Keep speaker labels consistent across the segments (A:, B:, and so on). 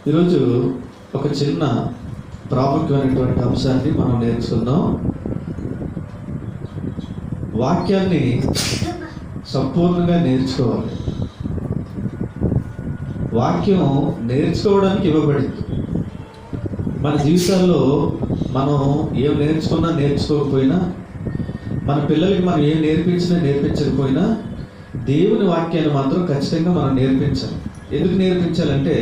A: ఈరోజు ఒక చిన్న ప్రాముఖ్యమైనటువంటి అంశాన్ని మనం నేర్చుకుందాం. వాక్యాన్ని సంపూర్ణంగా నేర్చుకోవాలి. వాక్యం నేర్చుకోవడానికి ఇవ్వబడింది. మన జీవితాల్లో మనం ఏం నేర్చుకున్నా నేర్చుకోకపోయినా, మన పిల్లలకి మనం ఏం నేర్పించకపోయినా దేవుని వాక్యాన్ని మాత్రం ఖచ్చితంగా మనం నేర్పించాలి. ఎందుకు నేర్పించాలంటే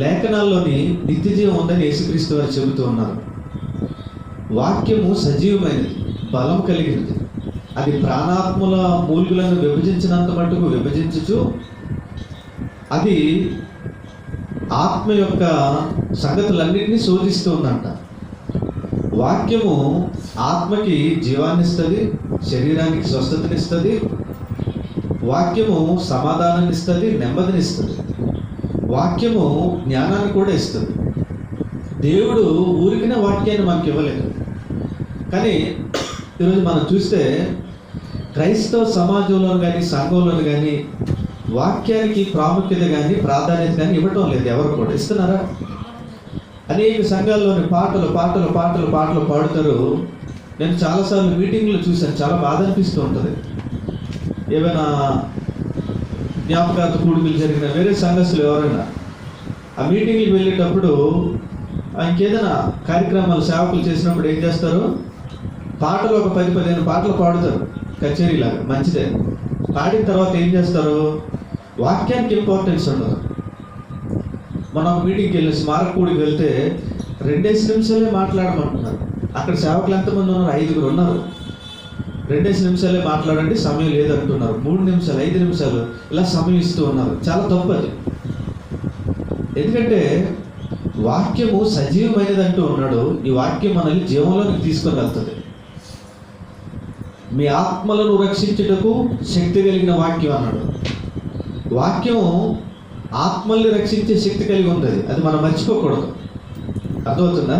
A: లేఖనాల్లోని నిత్య జీవం ఉందని యేసుక్రీస్తు వారు చెబుతూ ఉన్నారు. వాక్యము సజీవమైనది, బలం కలిగినది. అది ప్రాణాత్మల మూలికలను విభజించినంత మట్టుకు విభజించుచు అది ఆత్మ యొక్క సంగతులన్నింటినీ శోధిస్తూ ఉందంట. వాక్యము ఆత్మకి జీవాన్ని ఇస్తుంది, శరీరానికి స్వస్థతనిస్తుంది. వాక్యము సమాధానాన్ని ఇస్తుంది, నెమ్మదినిస్తుంది. వాక్యము జ్ఞానాన్ని కూడా ఇస్తుంది. దేవుడు ఊరికిన వాక్యాన్ని మనకి ఇవ్వలేదు. కానీ ఈరోజు మనం చూస్తే క్రైస్తవ సమాజంలో కానీ సంఘంలో కానీ వాక్యానికి ప్రాముఖ్యత కానీ ప్రాధాన్యత కానీ ఇవ్వటం లేదు. ఎవరు కూడా ఇస్తున్నారా? అనేక సంఘాల్లోని పాటలు పాడుతారు. నేను చాలాసార్లు మీటింగ్లో చూశాను. చాలా బాధ అనిపిస్తూ ఉంటుంది. ఏమైనా జ్ఞాపకార్థ కూడికలు జరిగిన వేరే సంఘస్థులు ఎవరైనా ఆ మీటింగ్కి వెళ్ళేటప్పుడు ఇంకేదైనా కార్యక్రమాలు సేవకులు చేసినప్పుడు ఏం చేస్తారు? పాటలు ఒక 10-15 పాటలు పాడుతారు కచేరీలాగా, మంచిదే. పాడిన తర్వాత ఏం చేస్తారు? వాక్యానికి ఇంపార్టెన్స్ ఉండదు. మనం మీటింగ్కి వెళ్ళి స్మారక కూడికి వెళ్తే 2 నిమిషాలే మాట్లాడమంటున్నారు. అక్కడ సేవకులు ఎంతమంది ఉన్నారు? 5 ఉన్నారు. 2 నిమిషాలే మాట్లాడండి, సమయం లేదంటున్నారు. 3 నిమిషాలు, 5 నిమిషాలు ఇలా సమయం ఇస్తూ ఉన్నారు. చాలా తప్పది. ఎందుకంటే వాక్యము సజీవమైనది అంటూ ఉన్నాడు. ఈ వాక్యం మనల్ని జీవంలోకి తీసుకొని వెళ్తుంది. మీ ఆత్మలను రక్షించుటకు శక్తి కలిగిన వాక్యం అన్నాడు. వాక్యం ఆత్మల్ని రక్షించే శక్తి కలిగి ఉంది. అది మనం మర్చిపోకూడదు. అర్థమవుతుందా?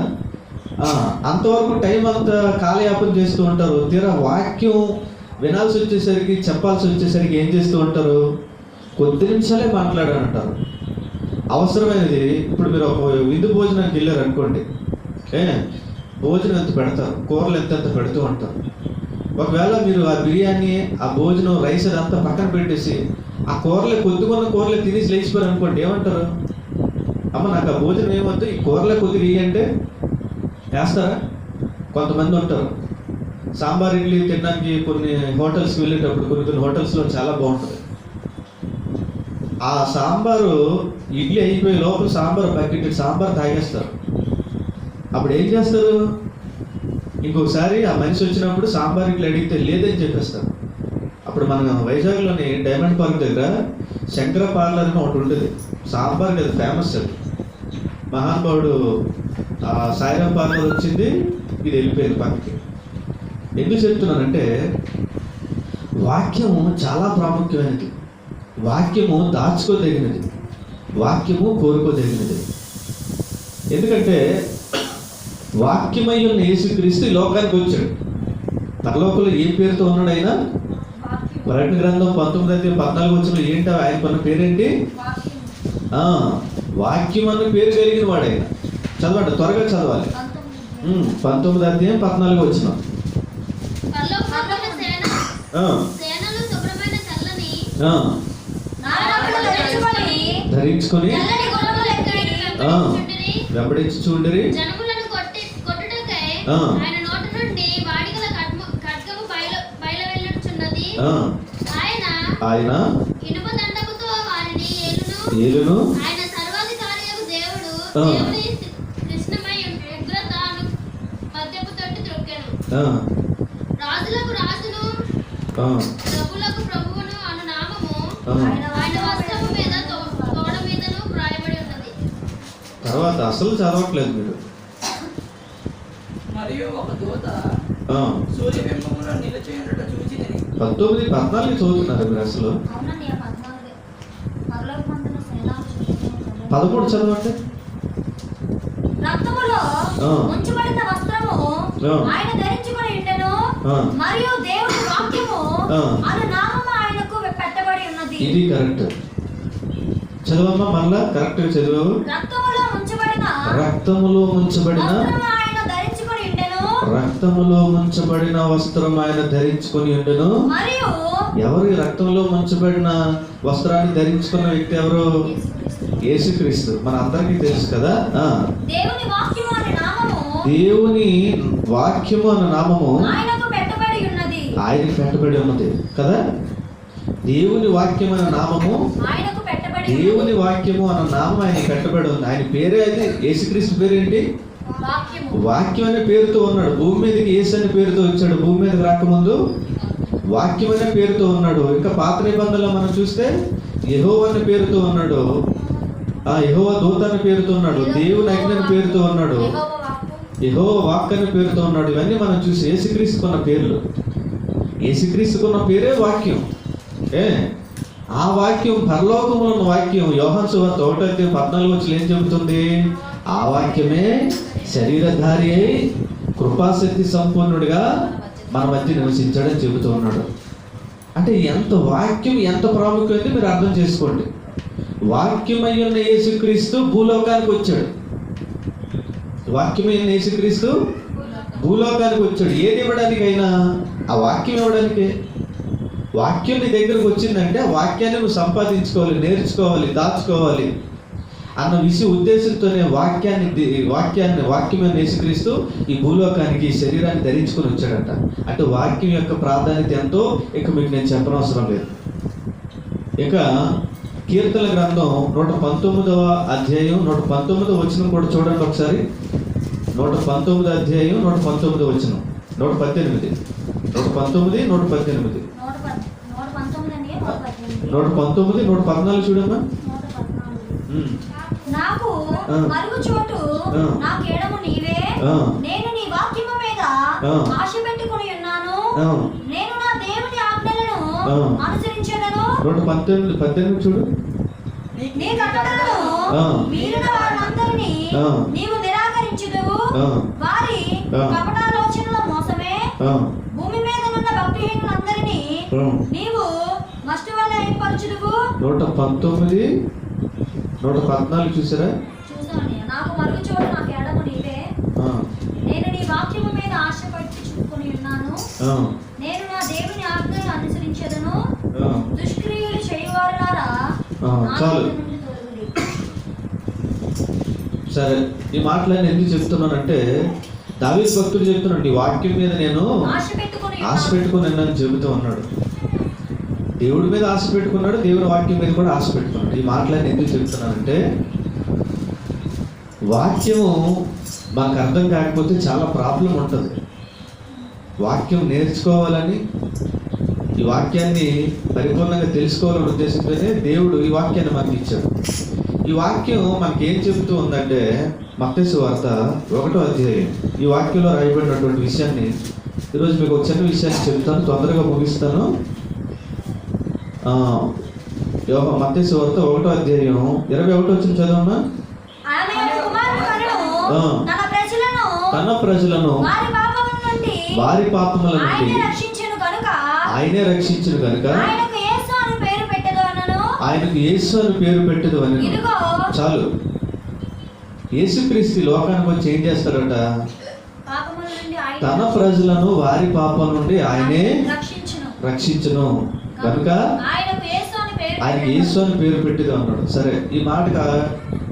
A: అంతవరకు టైం అంతా కాలయాపన చేస్తూ ఉంటారు. తీరా వాక్యం వినాల్సి వచ్చేసరికి, చెప్పాల్సి వచ్చేసరికి ఏం చేస్తూ ఉంటారు? కొద్ది నిమిషాలే మాట్లాడాలంటారు. అవసరమైనది ఇప్పుడు మీరు ఒక విందు భోజనానికి వెళ్ళారు అనుకోండి, భోజనం ఎంత పెడతారు, కూరలు ఎంత పెడుతూ ఉంటారు. ఒకవేళ మీరు ఆ బిర్యానీ, ఆ భోజనం, రైస్ అదంతా పక్కన పెట్టేసి ఆ కూరలే కొద్దిగా కూరలే తినేసి లేచిపోయారు అనుకోండి, ఏమంటారు? అమ్మ నాకు ఆ భోజనం ఏమవుతుంది, ఈ కూరలే కొద్దిగా ఇయ్యంటే వేస్తారా? కొంతమంది ఉంటారు. సాంబార్ ఇడ్లీ తినడానికి కొన్ని హోటల్స్కి వెళ్ళేటప్పుడు కొన్ని హోటల్స్లో చాలా బాగుంటుంది. ఆ సాంబారు ఇడ్లీ అయిపోయే లోపల సాంబార్ బకెట్ సాంబార్ తాగేస్తారు. అప్పుడు ఏం చేస్తారు? ఇంకొకసారి ఆ మనిషి వచ్చినప్పుడు సాంబార్ ఇడ్లీ అడిగితే లేదని చెప్పేస్తారు. అప్పుడు మన వైజాగ్లోని డైమండ్ పార్క్ దగ్గర శంకర పార్లర్ అని ఒకటి ఉంటుంది. సాంబార్ కదా ఫేమస్. అది మహానుభావుడు సాయిరామ్ పార్లర్ వచ్చింది, ఇది వెళ్ళిపోయింది పక్కకి. ఎందుకు చెప్తున్నానంటే వాక్యము చాలా ప్రాముఖ్యమైనది. వాక్యము దాచుకోదగినది, వాక్యము కోరుకోదగినది. ఎందుకంటే వాక్యమై ఉన్న యేసుక్రీస్తు లోకానికి వచ్చాడు. పరలోకంలో ఏ పేరుతో ఉన్నాడు ఆయన? ప్రకటన గ్రంథం 19:14 ఏంటి ఆయన కొన్న పేరేంటి? వాక్యం అన్న పేరు కలిగిన వాడు ఆయన. చదవండి, త్వరగా చదవాలి. 19:14 ధరించుకొని వెంబడించి చూడండి. ఆయన ఏలును తర్వాత అసలు చదవట్లేదు మీరు.
B: మరియు ఒక దూత
A: 19:14 చదువుతున్నారు మీరు. అసలు 13 చదవండి.
C: రక్తములో ఉంచబడిన వస్త్రము ఆయన ధరించుకొని ఉండెను, మరియు దేవుని వాక్యము అను నామము ఆయనకు పెట్టబడి ఉన్నది.
A: ఇది కరెక్ట్. చదవమ్మా మళ్ళా కరెక్ట్గా చదివావు. రక్తములో ముంచబడిన రక్తములో ముంచబడిన వస్త్రం ఆయన ధరించుకొని ఉండెను. ఎవరు ఈ రక్తంలో ముంచబడిన వస్త్రాన్ని ధరించుకున్న వ్యక్తి ఎవరు? యేసుక్రీస్తు. మన అందరికీ తెలుసు కదా. దేవుని వాక్యము అన్న నామము ఆయనకు పెట్టబడి ఉన్నది కదా. దేవుని వాక్యం అన్న నామము దేవుని వాక్యము అన్న నామం ఆయన పెట్టబడి ఉంది. ఆయన పేరే అది. యేసుక్రీస్తు పేరేంటి? వాక్యం అనే పేరుతో ఉన్నాడు. భూమి మీదకి యేసు అనే పేరుతో వచ్చాడు. భూమి మీదకి రాకముందు వాక్యం అనే పేరుతో ఉన్నాడు. ఇంకా పాత నిబంధనలో మనం చూస్తే యెహోవా అనే పేరుతో ఉన్నాడు. యెహోవా దూత అనే పేరుతో ఉన్నాడు. దేవుని అగ్ని అనే పేరుతో ఉన్నాడు. యెహోవా వాక్ అనే పేరుతో ఉన్నాడు. ఇవన్నీ మనం చూసి యేసుక్రీస్తుకున్న పేర్లు. యేసుక్రీస్తుకున్న పేరే వాక్యం. ఆ వాక్యం పరలోకములో ఉన్న వాక్యం. యోహాను సువార్త 1:14 ఏం చెబుతుంది? ఆ వాక్యమే శరీరధారి అయి కృపాశక్తి సంపూర్ణుడిగా మన మధ్య నివసించాడని చెబుతూ ఉన్నాడు. అంటే ఎంత వాక్యం ఎంత ప్రాముఖ్యమైంది మీరు అర్థం చేసుకోండి. వాక్యమై ఉన్న యేసుక్రీస్తు భూలోకానికి వచ్చాడు. వాక్యమైన యేసుక్రీస్తు భూలోకానికి వచ్చాడు. ఏది ఇవ్వడానికైనా? ఆ వాక్యం ఇవ్వడానికే. వాక్యం నీ దగ్గరకు వచ్చిందంటే ఆ వాక్యాన్ని నువ్వు సంపాదించుకోవాలి, నేర్చుకోవాలి, దాచుకోవాలి అన్న ఉద్దేశంతోనే వాక్యమైన యేసుక్రీస్తు ఈ భూలోకానికి శరీరాన్ని ధరించుకొని వచ్చాడట. అంటే వాక్యం యొక్క ప్రాధాన్యత ఎంతో ఇక మీకు నేను చెప్పనవసరం లేదు. ఇక కీర్తన గ్రంథం 119వ అధ్యాయం 119వ వచనం కూడా చూడండి ఒకసారి. 119వ అధ్యాయం 119వ వచనం. 119 119 118 119 114 చూడమ్మా.
C: నాకు మరుగు చోటు నాకు ఎడము నీవే. నేను నీ వాక్యము మీద ఆశ పెట్టుకొని ఉన్నాను. నేను నా దేవుని ఆజ్ఞలను అనుసరించెదను.
A: 118 చూడు.
C: నీ కట్టడలను మీరిన వారందరినీ నీవు నిరాకరించుదువు. వారి కపటాలోచనల మోసమే. భూమి మీద ఉన్న భక్తిహీనులందరినీ నీవు మస్టు వల్ల ఏర్పరచుదువు.
A: 119 114 చూసారా?
C: చూసాను. నాకు మరుగు చోటు నాకు ఎడము నీవే. నేను నీ వాక్యము మీద ఆశ పెట్టుకొని ఉన్నాను. నేను నా దేవుని ఆజ్ఞలను అనుసరించెదను. దుష్క్రియలు చేయవారులారా
A: చాలు. సరే, ఈ మాటలన్నీ ఎందుకు చెప్తున్నానంటే దావీదు భక్తుడు చెప్తున్నాడు, ఈ వాక్యం మీద నేను ఆశ పెట్టుకుని ఉన్నాను చెబుతూ ఉన్నాడు. దేవుడి మీద ఆశ పెట్టుకున్నాడు, దేవుని వాక్యం మీద కూడా ఆశ పెట్టుకున్నాడు. ఈ మాటలన్నీ ఎందుకు చెప్తున్నానంటే వాక్యము మనకు అర్థం కాకపోతే చాలా ప్రాబ్లం ఉంటుంది. వాక్యం నేర్చుకోవాలని, ఈ వాక్యాన్ని పరిపూర్ణంగా తెలుసుకోవాలనే ఉద్దేశంతోనే దేవుడు ఈ వాక్యాన్ని మనకి ఇచ్చాడు. ఈ వాక్యం మనకి ఏం చెబుతూ ఉందంటే మత్తయి సువార్త 1వ అధ్యాయం ఈ వాక్యంలో రాయబడినటువంటి విషయాన్ని ఈరోజు మీకు ఒక చిన్న విషయాన్ని చెప్తాను, తొందరగా ముగిస్తాను. మత్తయి సువార్త 1వ అధ్యాయం 21 వచ్చిన చదవమ్మా. తన ప్రజలను వారి పాపముల నుండి ఆయనే రక్షించును కనుక ఆయనకు యేసు అని పేరు పెట్టదు అని. చాలు. యేసుక్రీస్తు లోకానికి వచ్చి ఏం చేస్తాడట? తన ప్రజలను వారి పాపం నుండి ఆయనే రక్షించును కనుక ఆయనకి యేసు అని పేరు పెట్టదు అన్నాడు. సరే, ఈ మాట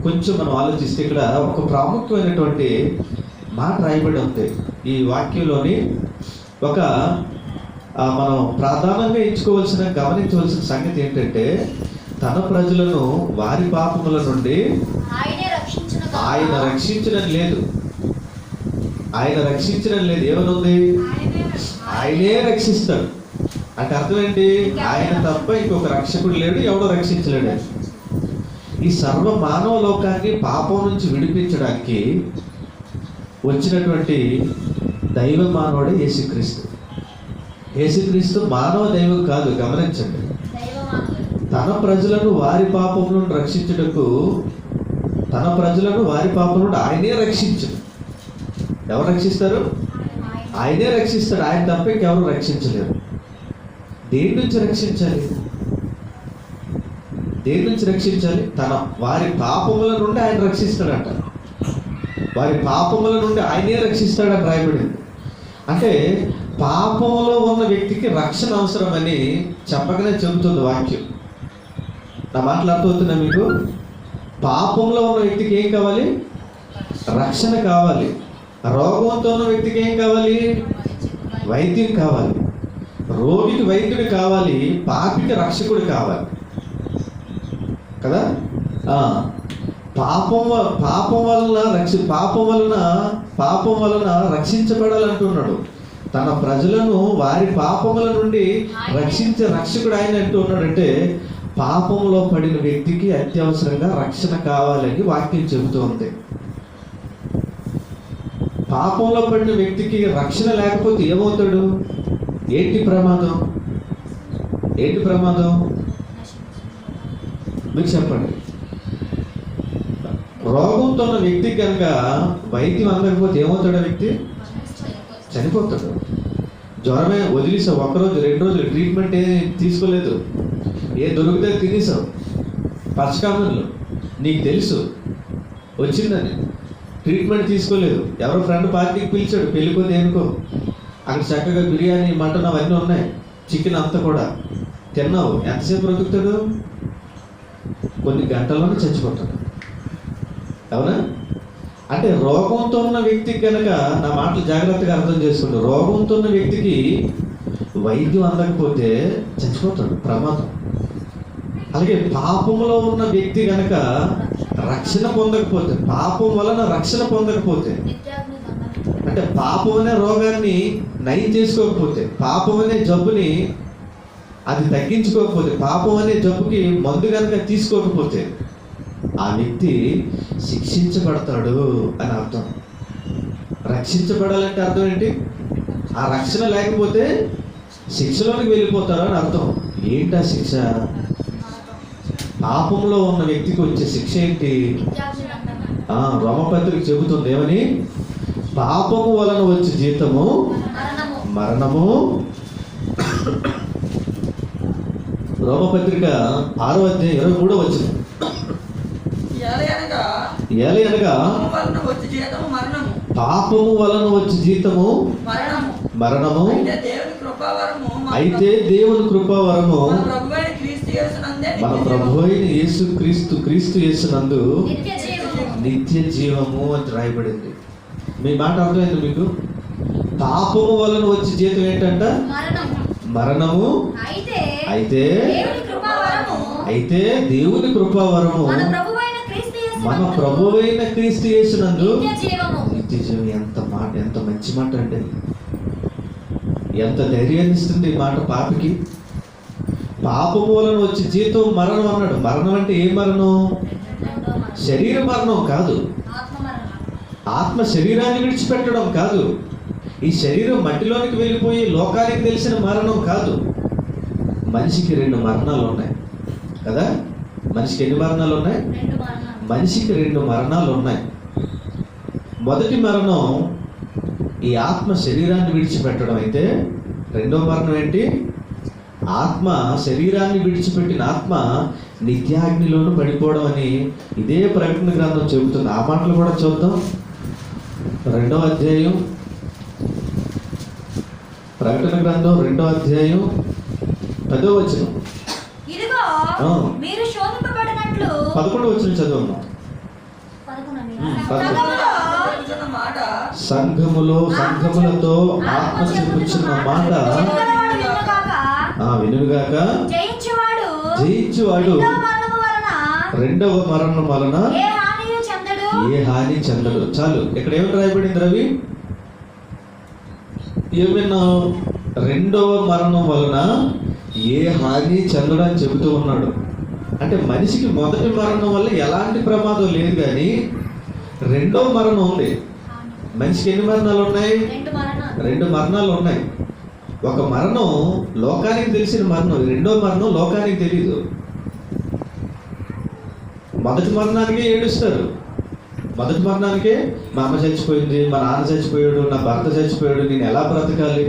A: కొంచెం మనం ఆలోచిస్తే ఇక్కడ ఒక ప్రాముఖ్యమైనటువంటి మాట రాయబడి ఉంది ఈ వాక్యంలోని. ఒక మనం ప్రధానంగా ఎంచుకోవాల్సిన గమనించవలసిన సంగతి ఏంటంటే తన ప్రజలను వారి పాపముల నుండి ఆయన రక్షించడం లేదు. ఆయన రక్షించడం లేదు. ఏమనుంది? ఆయనే రక్షిస్తాడు. అంటే అర్థం ఏంటి? ఆయన తప్ప ఇంకొక రక్షకుడు లేడు, ఎవడో రక్షించలేడు. ఈ సర్వ మానవ లోకాన్ని పాపం నుంచి విడిపించడానికి వచ్చినటువంటి దైవ మానవుడే యేసుక్రీస్తు. యేసుక్రీస్తు మానవ దైవం కాదు, గమనించండి. తన ప్రజలను వారి పాపం నుండి రక్షించుటకు, తన ప్రజలను వారి పాపం నుండి ఆయనే రక్షించడు. ఎవరు రక్షిస్తారు? ఆయనే రక్షిస్తాడు. ఆయన తప్ప ఇంకెవరు రక్షించలేరు. దేని నుంచి రక్షించాలి? దేని నుంచి రక్షించాలి? వారి పాపముల నుండి ఆయన రక్షిస్తాడంట. వారి పాపముల నుండి ఆయనే రక్షిస్తాడని రాయబడింది. అంటే పాపంలో ఉన్న వ్యక్తికి రక్షణ అవసరమని చెప్పకనే చెబుతుంది వాక్యం. నా మాటలు అర్థమవుతున్నా మీకు? పాపంలో ఉన్న వ్యక్తికి ఏం కావాలి? రక్షణ కావాలి. రోగంతో ఉన్న వ్యక్తికి ఏం కావాలి? వైద్యం కావాలి. రోగికి వైద్యుడు కావాలి, పాపికి రక్షకుడు కావాలి కదా. పాపం వలన రక్షించబడాలంటున్నాడు. తన ప్రజలను వారి పాపముల నుండి రక్షించే రక్షకుడు ఆయన అంటున్నాడు. అంటే పాపంలో పడిన వ్యక్తికి అత్యవసరంగా రక్షణ కావాలని వాక్యం చెబుతోంది. పాపంలో పడిన వ్యక్తికి రక్షణ లేకపోతే ఏమవుతాడు? ఏంటి ప్రమాదం? మీకు చెప్పండి. రోగంతో ఉన్న వ్యక్తికి కనుక వైద్యం అందకపోతే ఏమవుతాడు? వ్యక్తి చనిపోతాడు. జ్వరమే వదిలేసావు, 1 రోజు 2 రోజులు ట్రీట్మెంట్ తీసుకోలేదు, దొరికితే తినేసావు, పచ్చకామంలో నీకు తెలుసు వచ్చిందని ట్రీట్మెంట్ తీసుకోలేదు. ఎవరో ఫ్రెండ్ పార్టీకి పిలిచాడు, పెళ్ళికో దేనికో, అక్కడ చక్కగా బిర్యానీ, మటన్ అవన్నీ ఉన్నాయి, చికెన్ అంతా కూడా తిన్నావు. ఎంతసేపు బ్రతుకుతాడు? కొన్ని గంటల్లోనే చచ్చిపోతాడు. అవునా? అంటే రోగంతో ఉన్న వ్యక్తికి కనుక, నా మాటలు జాగ్రత్తగా అర్థం చేసుకుంటాడు, రోగంతో ఉన్న వ్యక్తికి వైద్యం అందకపోతే చచ్చిపోతాడు, ప్రమాదం. అలాగే పాపంలో ఉన్న వ్యక్తి కనుక రక్షణ పొందకపోతే, పాపం వలన రక్షణ పొందకపోతే, అంటే పాపం అనే రోగాన్ని నయం చేసుకోకపోతే, పాపం అనే జబ్బుని అది తగ్గించుకోకపోతే, పాపం అనే జబ్బుకి మందు కనుక తీసుకోకపోతే ఆ వ్యక్తి శిక్షించబడతాడు అని అర్థం. రక్షించబడాలంటే అర్థం ఏంటి? ఆ రక్షణ లేకపోతే శిక్షలోనికి వెళ్ళిపోతారు అని అర్థం. ఏంటి ఆ శిక్ష? పాపంలో ఉన్న వ్యక్తికి వచ్చే శిక్ష ఏంటి? రోమపత్రిక చెబుతుంది ఏమని? పాపము వలన వచ్చే జీతము మరణము. రోమపత్రిక 6వ అధ్యాయం 23వ వచనం. ఏలయనగా పాపము వలన వచ్చే జీతము మరణము, అయితే దేవుని కృపావరము మన ప్రభువైన క్రీస్తు యేసునందు నిత్య జీవము అని రాయబడింది. మీ మాట అర్థమైంది మీకు? పాపము వలన వచ్చే జీతం ఏంటంట? మరణము. అయితే దేవుని కృపావరము మన ప్రభువైన క్రీస్తు యేసునందు నిత్య జీవం. ఎంత మంచి మాట అండి! ఎంత ధైర్యాన్ని ఇస్తుంది ఈ మాట పాపికి. పాపము వలన వచ్చే జీతం మరణం అన్నాడు. మరణం అంటే ఏ మరణం? శరీర మరణం కాదు, ఆత్మ శరీరాన్ని విడిచిపెట్టడం కాదు, ఈ శరీరం మట్టిలోనికి వెళ్ళిపోయి లోకానికి తెలిసిన మరణం కాదు. మనిషికి 2 మరణాలు ఉన్నాయి కదా. మనిషికి ఎన్ని మరణాలు ఉన్నాయి? మనిషికి 2 మరణాలు ఉన్నాయి. మొదటి మరణం ఈ ఆత్మ శరీరాన్ని విడిచిపెట్టడం అయితే, రెండో మరణం ఏంటి? ఆత్మ శరీరాన్ని విడిచిపెట్టిన ఆత్మ నిత్యాగ్నిలోనూ పడిపోవడం అని ఇదే ప్రకటన గ్రంథం చెబుతుంది. ఆ మాటలు కూడా చూద్దాం. 2వ అధ్యాయం, ప్రకటన గ్రంథం 2వ అధ్యాయం 10వ వచనం. 11వ వచనం చదవమ్మా. సంఘములతో ఆత్మ చెప్పుచున్న మాట వినుగాక, జయించువాడు రెండవ మరణం వలన ఏ హాని చెందడు. చాలు. ఇక్కడ ఏమని రాయబడింది రవి? ఏమైనా రెండవ మరణం వలన ఏ హాని చెందడు అని చెబుతూ ఉన్నాడు. అంటే మనిషికి మొదటి మరణం వల్ల ఎలాంటి ప్రమాదం లేదు, కానీ రెండవ మరణం ఉంది. మనిషికి ఎన్ని మరణాలు ఉన్నాయి? 2 మరణాలు ఉన్నాయి. ఒక మరణం లోకానికి తెలిసిన మరణం, రెండో మరణం లోకానికి తెలీదు. మొదటి మరణానికే ఏడుస్తారు. మొదటి మరణానికే మా అమ్మ చచ్చిపోయింది, మా నాన్న చచ్చిపోయాడు, నా భర్త చచ్చిపోయాడు, నేను ఎలా బ్రతకాలి,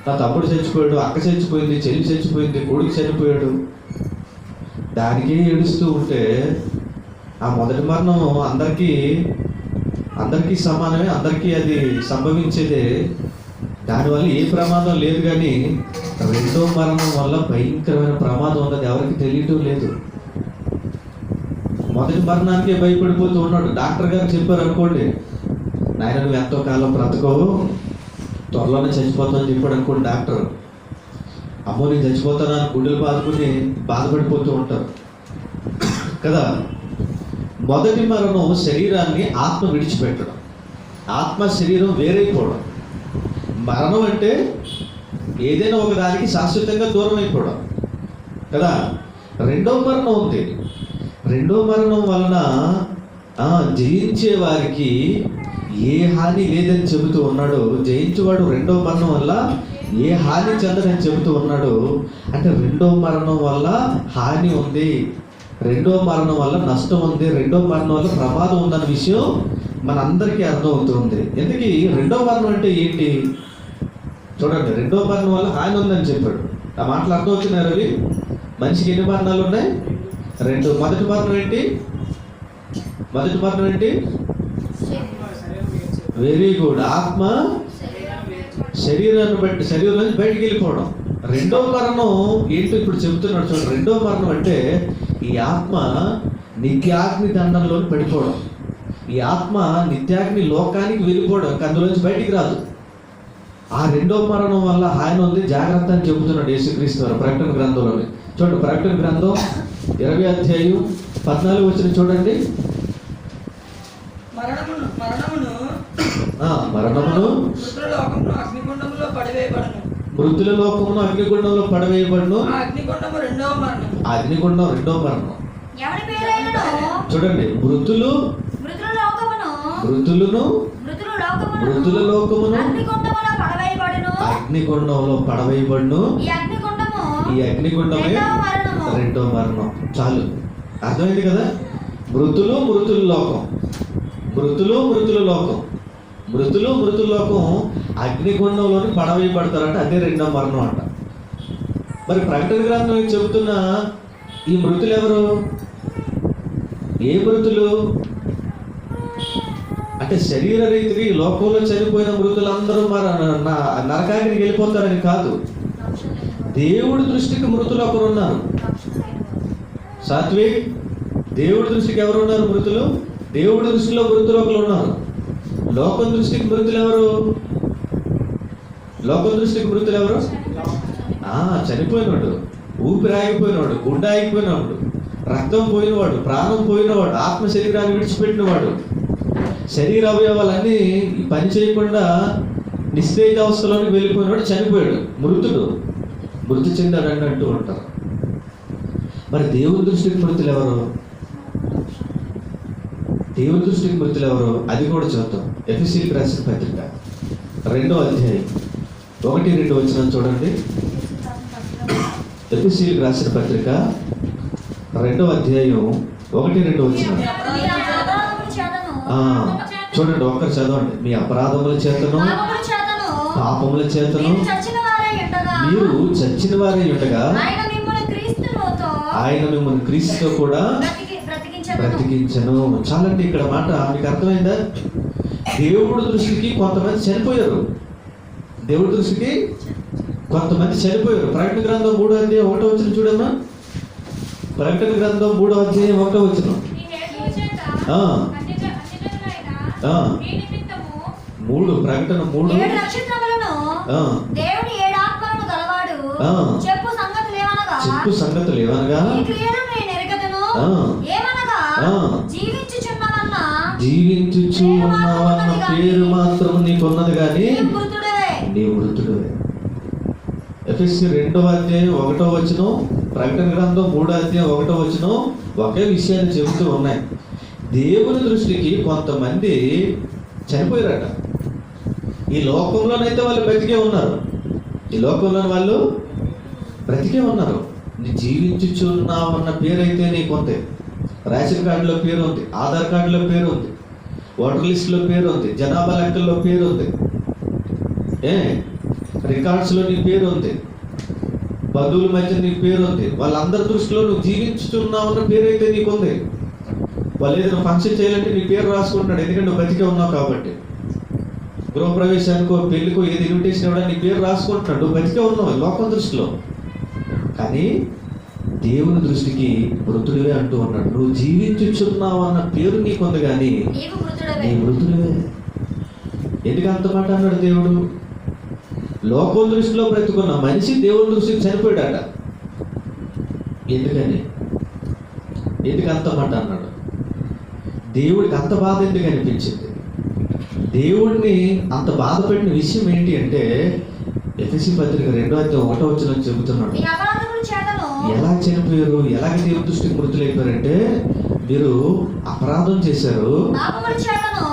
A: నా తమ్ముడు చచ్చిపోయాడు, అక్క చచ్చిపోయింది, చెల్లి చచ్చిపోయింది, కొడుకు చనిపోయాడు. దానికే ఏడుస్తూ ఉంటే ఆ మొదటి మరణం అందరికీ సమానమే, అందరికీ అది సంభవించేదే. దానివల్ల ఏ ప్రమాదం లేదు, కానీ రెండో మరణం వల్ల భయంకరమైన ప్రమాదం ఉన్నది ఎవరికి తెలియటం లేదు. మొదటి మరణానికే భయపడిపోతూ ఉన్నాడు. డాక్టర్ గారు చెప్పారు అనుకోండి, నాయన నువ్వు ఎంతో కాలం బ్రతకవు, త్వరలోనే చచ్చిపోతావు అని చెప్పాడు అనుకోండి డాక్టర్. అమ్మో నేను చచ్చిపోతాను అని గుండెలు బాధపడిపోతూ ఉంటారు కదా. మొదటి మరణం శరీరాన్ని ఆత్మ విడిచిపెట్టడం, ఆత్మ శరీరం వేరైపోవడం. మరణం అంటే ఏదైనా ఒక దానికి శాశ్వతంగా దూరం అయిపోవడం కదా. రెండో మరణం ఉంది. రెండో మరణం వలన జయించే వారికి ఏ హాని లేదని చెబుతూ ఉన్నాడు. జయించేవాడు రెండో మరణం వల్ల ఏ హాని చెందదని చెబుతూ ఉన్నాడు. అంటే రెండో మరణం వల్ల హాని ఉంది, రెండో మరణం వల్ల నష్టం ఉంది, రెండో మరణం వల్ల ప్రమాదం ఉందన్న విషయం మనందరికీ అర్థమవుతుంది. ఎందుకు రెండో మరణం అంటే ఏంటి చూడండి. రెండో మరణం వల్ల హాని ఉందని చెప్పాడు. ఆ మాటలు అర్థమవుతున్నాయి రవి. మనిషికి ఎన్ని మరణాలు ఉన్నాయి? రెండు. మొదటి మరణం ఏంటి? Very good. ఆత్మ శరీరాన్ని బట్టి శరీరం నుంచి బయటికి వెళ్ళిపోవడం. రెండో మరణం ఏంటో ఇప్పుడు చెబుతున్నాడు చూడండి. రెండో మరణం అంటే ఈ ఆత్మ నిత్యాగ్ని దండంలో పడిపోవడం. ఈ ఆత్మ నిత్యాగ్ని లోకానికి వెళ్ళిపోవడం, అందులోంచి బయటికి రాదు. ఆ రెండో మరణం వల్ల హాని ఉంది, జాగ్రత్త అని చెబుతున్నాడు యేసుక్రీస్తు వారు ప్రకటన గ్రంథంలోనే. చూడండి, ప్రకటన గ్రంథం 20వ అధ్యాయం 14 వచ్చిన చూడండి. మరణమును మృతుల లోకమును అగ్నిగుండంలో పడవేయబడును. అగ్నిగుండం రెండో మరణం. చూడండి, మృతులు మృతుల లోకమును అగ్నిగుండంలో పడవేయబడును. ఈ అగ్నిగుండమే రెండో మరణం. చాలు, అర్థమైంది కదా. మృతుల లోకం, మృతుల లోకం అగ్నిగుండంలోని పడవేయబడతారంట. అదే రెండో మరణం అంట. మరి ప్రకటన గ్రంథం చెబుతున్న ఈ మృతులు ఎవరు? ఏ మృతులు అంటే శరీర రీతిగా ఈ లోకంలో చనిపోయిన మృతులందరూ నరకానికి వెళ్ళిపోతారని కాదు. దేవుడి దృష్టికి మృతులు ఒకరు ఉన్నారు. సాత్విక్, దేవుడి దృష్టికి ఎవరు ఉన్నారు? మృతులు. దేవుడి దృష్టిలో మృతులు ఒకరు ఉన్నారు. లోకం దృష్టికి మృతులు ఎవరు? చనిపోయినవాడు, ఊపిరి ఆగిపోయినవాడు, గుండె ఆగిపోయినవాడు, రక్తం పోయినవాడు, ప్రాణం పోయినవాడు, ఆత్మ శరీరాన్ని విడిచిపెట్టినవాడు, శరీర అవయవాలన్నీ పని చేయకుండా నిస్తేజ అవస్థలోకి వెళ్ళిపోయినవాడు చనిపోయాడు, మృతి చెందాడని అంటూ ఉంటారు. మరి దేవుని దృష్టికి మృతులు ఎవరు? అది కూడా చూద్దాం. ఎఫెసీయులకు రాసిన పత్రిక 2వ అధ్యాయం 1-2 వచనం చూడండి. ఎఫెసీయులకు రాసిన పత్రిక 2వ అధ్యాయం 1-2 వచనం చూడండి. ఒక్కరు చదవండి. మీ అపరాధముల చేతను పాపముల చేతను మీరు చచ్చిన వారై ఉండగా ఆయన మిమ్మల్ని క్రీస్తుతో కూడా బ్రతికించను. చాలండి, ఇక్కడ మాట మీకు అర్థమైందా? దేవుడి దృష్టికి కొంతమంది చనిపోయారు. ప్రకటన గ్రంథం 3వ అధ్యాయం 1వ వచనం చూడమ్మా. ప్రకటన గ్రంథం 3వ అధ్యాయం 1వ వచనం. 3 ప్రకటన 3 చెప్పు సంగతులు ఏమనగా జీవించుచు ఉన్నావన్న పేరు మాత్రం నీకున్నది కానీ నీ మృతుడువే. ఎఫెసీ 2వ అధ్యాయం 1వ వచనం, ప్రకటన గ్రంథం 3వ అధ్యాయం 1వ వచనం ఒకే విషయాన్ని చెబుతూ ఉన్నాయి. దేవుని దృష్టికి కొంతమంది చనిపోయారట. ఈ లోకంలోనైతే వాళ్ళు బ్రతికే ఉన్నారు. నీ జీవించుచున్నావన్న పేరైతే నీకు ఉంది. రేషన్ కార్డులో పేరు ఉంది, ఆధార్ కార్డులో పేరు ఉంది, ఓటర్ లిస్టులో పేరు ఉంది, జనాభా లెక్కల్లో పేరు ఉంది, రికార్డ్స్లో నీ పేరు ఉంది. బంధువుల మధ్య నీకు పేరు ఉంది, వాళ్ళందరి దృష్టిలో నువ్వు జీవించుతున్నావు అన్న పేరు అయితే నీకుంది. వాళ్ళు ఏదైనా ఫంక్షన్ చేయాలంటే నీ పేరు రాసుకుంటున్నాడు, ఎందుకంటే నువ్వు బతికే ఉన్నావు కాబట్టి. గృహప్రవేశానికో పెళ్లికో ఏది ఇన్విటేషన్ ఇవ్వడానికి నీ పేరు రాసుకుంటున్నాడు, నువ్వు బతికే ఉన్నావు లోకం దృష్టిలో. కానీ దేవుని దృష్టికి మృతుడివే అంటూ ఉన్నాడు. నువ్వు జీవించుచున్నావు అన్న పేరు నీకుంది, కానీ నీ మృతుడివే. ఎందుకు అంత మాట అన్నాడు దేవుడు? లోకం దృష్టిలో బ్రతుకున్న మనిషి దేవుని దృష్టికి చనిపోయాడట. ఎందుకు అంత మాట అన్నాడు? దేవుడికి అంత బాధ ఎందుకు అనిపించింది? దేవుడిని అంత బాధ పెట్టిన విషయం ఏంటి అంటే, ఎఫెసీ పత్రిక 2:1 చెబుతున్నాడు. ఎలా చనిపోయారు, ఎలాగ దేవుని దృష్టికి మృతులైపోయారంటే, మీరు అపరాధం చేశారు,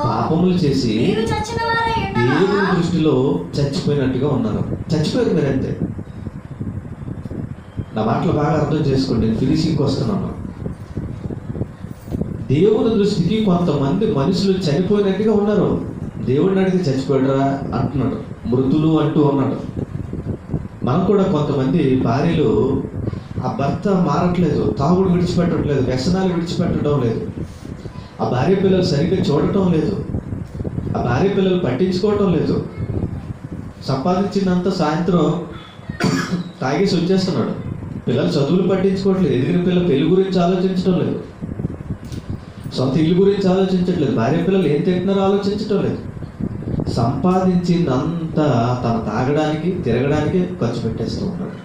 A: పాపములు చేసి దేవుని దృష్టిలో చచ్చిపోయినట్టుగా ఉన్నారు. చచ్చిపోయారు మీరంతే. నా మాటలు బాగా అర్థం చేసుకోండి, నేను ఫినిషింగ్కి వస్తున్నాను. దేవుని దృష్టికి కొంతమంది మనుషులు చనిపోయినట్టుగా ఉన్నారు. దేవుడిని అడిగితే చచ్చిపోయాడురా అంటున్నాడు, మృతులు అంటూ ఉన్నాడు. మనం కూడా కొంతమంది భార్యలు ఆ భర్త మారట్లేదు, తాగుడు విడిచిపెట్టట్లేదు, వ్యసనాలు విడిచిపెట్టడం లేదు, ఆ భార్య పిల్లలు సరిగ్గా చూడటం లేదు, ఆ భార్య పిల్లలు పట్టించుకోవటం లేదు, సంపాదించినంత సాయంత్రం తాగేసి వచ్చేస్తున్నాడు, పిల్లలు చదువులు పట్టించుకోవట్లేదు, ఎదిగిన పిల్లలు పెళ్లి గురించి ఆలోచించడం లేదు, సొంత ఇల్లు గురించి ఆలోచించట్లేదు, భార్య పిల్లలు ఏం తింటున్నారో ఆలోచించడం లేదు. సంపాదించిందంతా తన తాగడానికి తిరగడానికి ఖర్చు పెట్టేస్తూ ఉన్నాడు.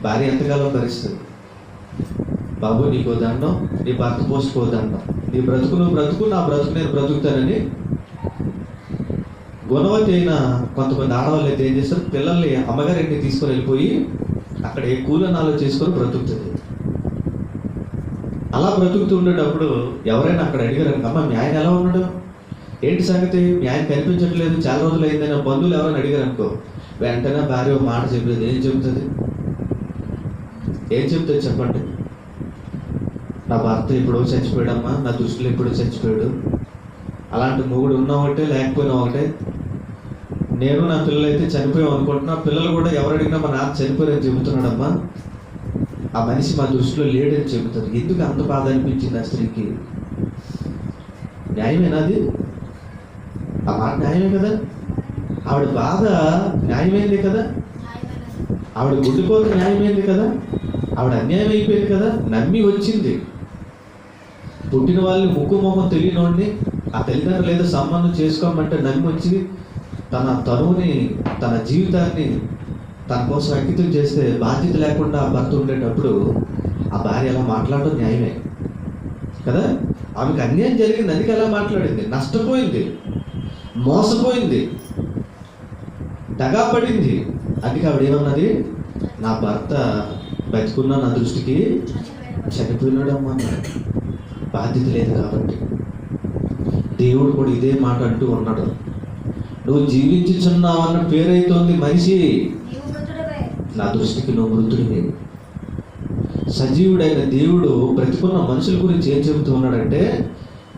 A: భార్య ఎంతకాలం భరిస్తుంది? బాబు నీకో దండం, నీ భర్త పోసుకో దండం, నీ బ్రతుకు నువ్వు బ్రతుకు, నా బ్రతుకు నేను బ్రతుకుతానని. గుణవతి అయిన కొంతమంది ఆడవాళ్ళు అయితే ఏం చేస్తారు, పిల్లల్ని అమ్మగారింటికి తీసుకొని వెళ్ళిపోయి అక్కడ ఏ కూలనాలో చేసుకొని బ్రతుకుతుంది. అలా బ్రతుకుతూ ఉండేటప్పుడు ఎవరైనా అక్కడ అడిగారు, అమ్మ మీ ఆయన ఎలా ఉన్నాడు, ఏంటి సంగతి, మీ ఆయన కనిపించట్లేదు, చాలా రోజులు అయిందని బంధువులు ఎవరైనా అడిగారు అనుకో, వెంటనే భార్య ఒక మాట చెప్పలేదు. ఏం చెబుతుంది చెప్పండి? నా భర్త ఎప్పుడో చచ్చిపోయాడమ్మా, నా దృష్టిలో ఎప్పుడో చచ్చిపోయాడు. అలాంటి మొగుడు ఉన్నా ఒకటే లేకపోయినా ఒకటే. నేను నా పిల్లలు అయితే చనిపోయాం అనుకుంటున్నా, పిల్లలు కూడా ఎవరు అడిగినా మా నాన్న చనిపోయారని చెబుతున్నాడమ్మా, ఆ మనిషి మా దృష్టిలో లేడని చెబుతారు. ఎందుకు అంత బాధ అనిపించింది ఆ స్త్రీకి? న్యాయమేనాది? ఆ మాట న్యాయమే కదా? ఆవిడ బాధ న్యాయమైంది కదా? ఆవిడ గుడ్డిపోతే న్యాయమైంది కదా? ఆవిడ అన్యాయం అయిపోయింది కదా? నమ్మి వచ్చింది, పుట్టిన వాళ్ళని ముక్కు మొహం తెలియనోడిని ఆ తల్లిదండ్రులు ఏదో సంబంధం చేసుకోమంటే నమ్మి వచ్చి తన తనువుని, తన జీవితాన్ని తన కోసం అంకితం చేస్తే బాధ్యత లేకుండా భర్త ఉండేటప్పుడు ఆ భార్య అలా మాట్లాడడం న్యాయమే కదా? ఆమెకు అన్యాయం జరిగింది, అందుకే అలా మాట్లాడింది. నష్టపోయింది, మోసపోయింది, దగా పడింది. అందుకే ఆవిడ ఏమన్నది, నా భర్త బతుకున్నా నా దృష్టికి చనిపోయినాడమ్మా అన్నాడు. బాధ్యత లేదు కాబట్టి. దేవుడు కూడా ఇదే మాట అంటూ ఉన్నాడు, నువ్వు జీవించుచున్నావు అన్న పేరైతోంది మనిషి, నా దృష్టికి నువ్వు మృతుడివి. సజీవుడైన దేవుడు బ్రతికున్న మనుషుల గురించి ఏం చెబుతూ ఉన్నాడంటే,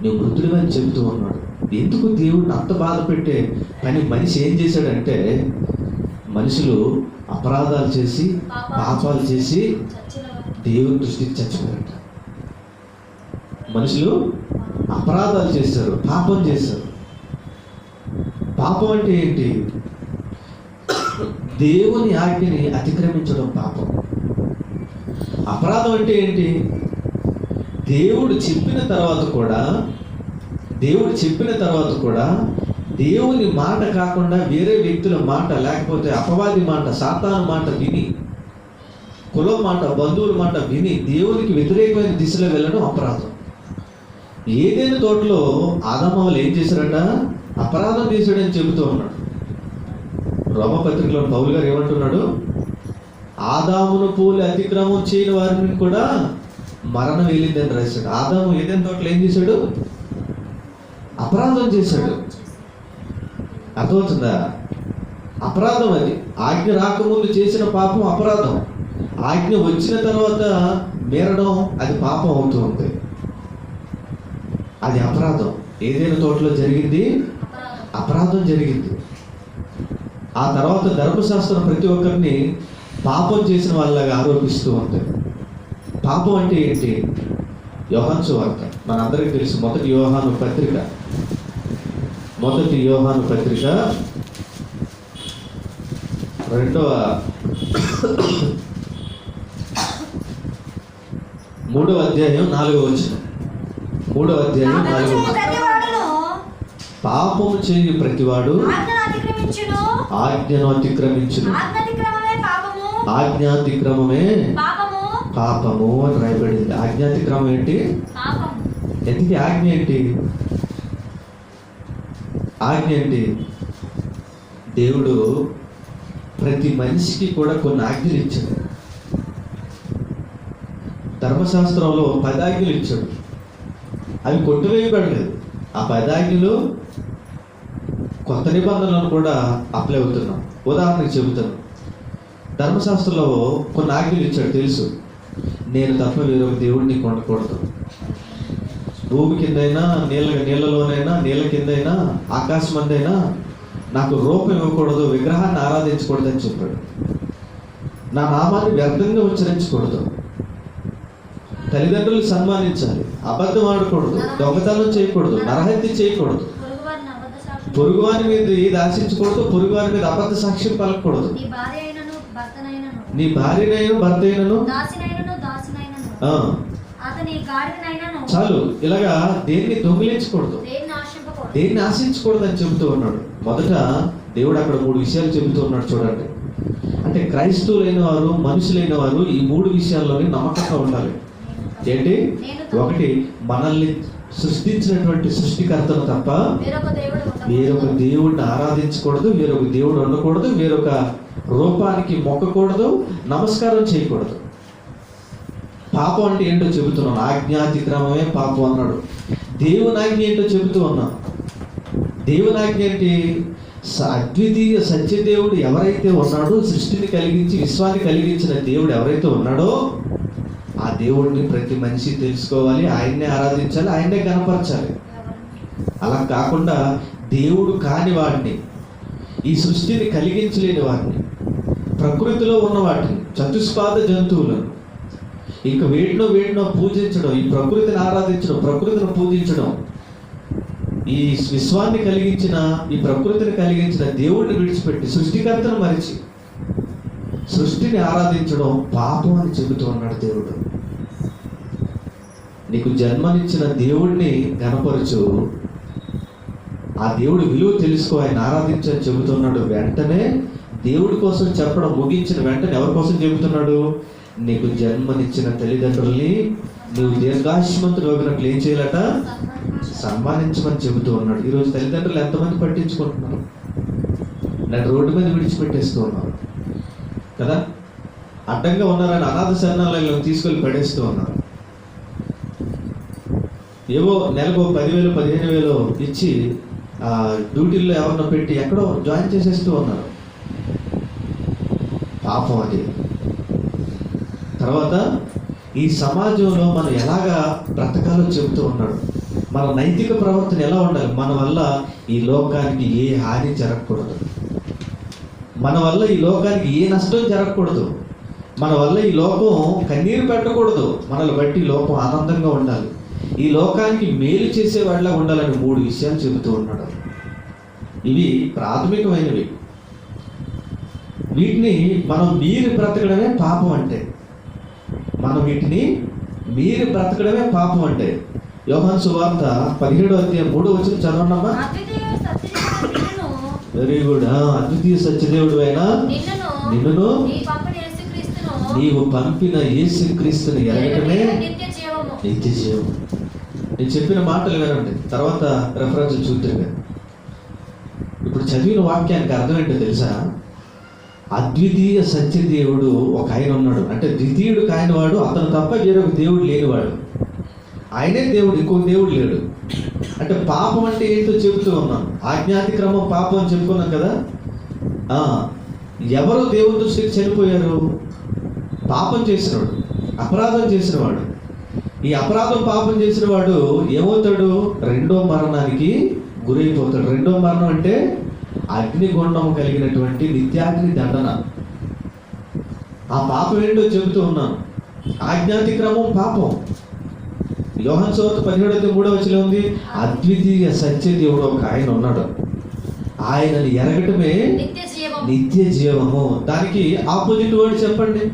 A: నువ్వు మృతుడివి అని చెబుతూ ఉన్నాడు. ఎందుకు దేవుడిని అంత బాధ పెట్టే పని మనిషి ఏం చేశాడంటే, మనుషులు అపరాధాలు చేసి పాపాలు చేసి దేవుని దృష్టికి చచ్చిపోయారట. మనుషులు అపరాధాలు చేశారు, పాపం చేశారు. పాపం అంటే ఏంటి? దేవుని ఆజ్ఞని అతిక్రమించడం పాపం. అపరాధం అంటే ఏంటి? దేవుడు చెప్పిన తర్వాత కూడా దేవుని మాట కాకుండా వేరే వ్యక్తుల మాట, లేకపోతే అపవాది మాట, సాతాను మాట విని, కులం మాట, బంధువుల మాట విని దేవునికి వ్యతిరేకమైన దిశలో వెళ్ళడం అపరాధం. ఏదైనా తోటలో ఆదామవ్వలు ఏం చేశారట? అపరాధం చేశాడని చెబుతూ ఉన్నాడు. రోమపత్రికలో పౌలు గారు ఏమంటున్నాడు? ఆదామును పోలి అతిక్రమం చేయని వారిని కూడా మరణం వెళ్ళిందని రాశాడు. ఆదాము ఏదైనా తోటలో ఏం చేశాడు? అపరాధం చేశాడు. అర్థమవుతుందా? అపరాధం అది. ఆజ్ఞ రాకముందు చేసిన పాపం అపరాధం, ఆజ్ఞ వచ్చిన తర్వాత మీరడం అది పాపం అవుతూ ఉంది. అది అపరాధం. ఏదైనా తోటలో జరిగింది అపరాధం జరిగింది. ఆ తర్వాత ధర్మశాస్త్రం ప్రతి ఒక్కరిని పాపం చేసిన వాళ్ళగా ఆరోపిస్తూ ఉంటారు. పాపం అంటే ఏంటి? యోహాను సువార్త మనందరికీ తెలుసు. మొదటి యోహాను పత్రిక 3వ అధ్యాయం 4వ వచనం. 3వ అధ్యాయం 4వ వచనం. పాపము చేయు ప్రతివాడు ఆజ్ఞను అతిక్రమించును, ఆజ్ఞాతిక్రమమే పాపము అని రాయబడింది. ఆజ్ఞాతిక్రమం ఏంటి? ఎందుకు ఆజ్ఞ ఏంటి? ఆజ్ఞ ఏంటి? దేవుడు ప్రతి మనిషికి కూడా కొన్ని ఆజ్ఞలు ఇచ్చాడు. ధర్మశాస్త్రంలో 10 ఆజ్ఞలు ఇచ్చాడు. అవి కొట్టివేయబడలేదు. ఆ 10 ఆజ్ఞలు కొత్త నిబంధనలను కూడా అప్లై అవుతున్నాం. ఉదాహరణకు చెబుతాను. ధర్మశాస్త్రంలో కొన్ని ఆజ్ఞలు ఇచ్చాడు తెలుసు. నేను తప్ప వేరొక దేవుడిని కొనకూడదు. భూమి కిందైనా నీళ్ళలోనైనా నీళ్ళ కిందైనా ఆకాశం అందైనా నాకు రూపం ఇవ్వకూడదు, విగ్రహాన్ని ఆరాధించకూడదు అని చెప్పాడు. నా నామాన్ని వ్యర్థంగా ఉచ్చరించకూడదు, తల్లిదండ్రులు సన్మానించాలి, అబద్ధం ఆడకూడదు, దొంగతనం చేయకూడదు, నరహత్య చేయకూడదు, పొరుగువాని మీద ఏది ఆశించకూడదు, పొరుగువాని మీద అబద్ధ సాక్ష్యం పలకూడదు, నీ భార్యనైనా భర్త అయినను చాలు. ఇలాగా దేన్ని దొంగిలించకూడదు, దేన్ని ఆశించకూడదు అని చెబుతూ ఉన్నాడు. మొదట దేవుడు అక్కడ 3 విషయాలు చెబుతూ ఉన్నాడు. చూడండి, అంటే క్రైస్తవులైన వారు, మనుషులైన వారు ఈ 3 విషయాల్లోనే నమ్మకంగా ఉండాలి. ఏంటి? 1, మనల్ని సృష్టించినటువంటి సృష్టికర్తను తప్ప వేరొక దేవుడిని ఆరాధించకూడదు, వేరొక దేవుడు ఉండకూడదు, వేరొక రూపానికి మొక్కకూడదు, నమస్కారం చేయకూడదు. పాపం అంటే ఏంటో చెబుతున్నాను. ఆజ్ఞాతిక్రమమే పాపం అన్నాడు. దేవుని ఆజ్ఞ ఏంటో చెబుతూ ఉన్నాను. దేవుని ఆజ్ఞ ఏంటి? అద్వితీయ సత్యదేవుడు ఎవరైతే ఉన్నాడో, సృష్టిని కలిగించి విశ్వాన్ని కలిగించిన దేవుడు ఎవరైతే ఉన్నాడో ఆ దేవుడిని ప్రతి మనిషి తెలుసుకోవాలి, ఆయన్నే ఆరాధించాలి, ఆయన్నే గణపరచాలి. అలా కాకుండా దేవుడు కాని వాడిని, ఈ సృష్టిని కలిగించలేని వాడిని, ప్రకృతిలో ఉన్న వాటిని, చతుష్పాద జంతువులను, ఇంకా వేటినో పూజించడం, ఈ ప్రకృతిని ఆరాధించడం, ప్రకృతిని పూజించడం, ఈ విశ్వాన్ని కలిగించిన, ఈ ప్రకృతిని కలిగించిన దేవుడిని విడిచిపెట్టి సృష్టికర్తను మరిచి సృష్టిని ఆరాధించడం పాపం అని చెబుతూ ఉన్నాడు దేవుడు. నీకు జన్మనిచ్చిన దేవుడిని గణపరచు, ఆ దేవుడి విలువ తెలుసుకో, ఆయన ఆరాధించని చెబుతున్నాడు. వెంటనే దేవుడి కోసం చెప్పడం ముగించిన వెంటనే ఎవరి కోసం చెబుతున్నాడు? నీకు జన్మనిచ్చిన తల్లిదండ్రుల్ని నువ్వు దీర్ఘాయుష్మంతుడు అవ్వనట్లు ఏం చేయాలట? సన్మానించమని చెబుతూ ఉన్నాడు. ఈరోజు తల్లిదండ్రులు ఎంతమంది పట్టించుకుంటున్నారు? నన్ను రోడ్డు మీద విడిచిపెట్టేస్తూ ఉన్నారు కదా, అడ్డంగా ఉన్నారని అనాథ శరణాలయంలో తీసుకెళ్ళి పడేస్తూ ఉన్నారు. ఏవో నెలకు 10,000 15,000 ఇచ్చి డ్యూటీల్లో ఎవరినో పెట్టి ఎక్కడో జాయిన్ చేసేస్తూ ఉన్నారు. పాపం అది. తర్వాత ఈ సమాజంలో మనం ఎలాగా బ్రతకాలో చెబుతూ ఉన్నాడు. మన నైతిక ప్రవర్తన ఎలా ఉండాలి? మన వల్ల ఈ లోకానికి ఏ హాని జరగకూడదు, మన వల్ల ఈ లోకానికి ఏ నష్టం జరగకూడదు, మన వల్ల ఈ లోకం కన్నీరు పెట్టకూడదు, మనల్ని బట్టి లోకం ఆనందంగా ఉండాలి, ఈ లోకానికి మేలు చేసేవాడిలా ఉండాలని 3 విషయాలు చెబుతూ ఉన్నాడు. ఇవి ప్రాథమికమైనవి. వీటిని మనం మీరి బ్రతకడమే పాపం అంటే. మనం వీటిని మీరి బ్రతకడమే పాపం అంటే. యోహాను సువార్త 17వ అధ్యాయం 3వ వచనం చదవండమ్మా. Very good. అద్వితీయ సత్యదేవుడు అయినా నిన్ను నీవు పంపిన యేసుక్రీస్తుని ఎరగటమే నిత్య జీవం. నేను చెప్పిన మాటలు వినండి, తర్వాత రెఫరెన్స్ చూద్దాం. ఇప్పుడు చదివిన వాక్యానికి అర్థం ఏంటో తెలుసా? అద్వితీయ సత్యదేవుడు ఒక ఆయన ఉన్నాడు, అంటే ద్వితీయుడు కానివాడు, అతను తప్ప వేరొక దేవుడు లేనివాడు. ఆయనే దేవుడు, ఇంకొక దేవుడు లేడు. అంటే పాపం అంటే ఏంటో చెబుతూ ఉన్నాను. ఆజ్ఞాతిక్రమం పాపం అని చెప్పుకున్నాం కదా. ఎవరు దేవుని దృష్టికి చనిపోయారు? పాపం చేసినవాడు, అపరాధం చేసినవాడు. ఈ అపరాధం పాపం చేసిన వాడు ఏమవుతాడు? 2వ మరణానికి గురైపోతాడు. 2వ మరణం అంటే అగ్నిగుండం కలిగినటువంటి నిత్యాగ్ని దండన. ఆ పాపం ఏంటో చెబుతూ ఉన్నాను. ఆజ్ఞాతిక్రమం పాపం. యోహాను సువార్త 17:3 ఉంది, అద్వితీయ సత్య దేవుడు ఒక ఆయన ఉన్నాడు, ఆయనని ఎరగటమే నిత్య జీవము. దానికి ఆపోజిట్ వర్డ్ చెప్పండి,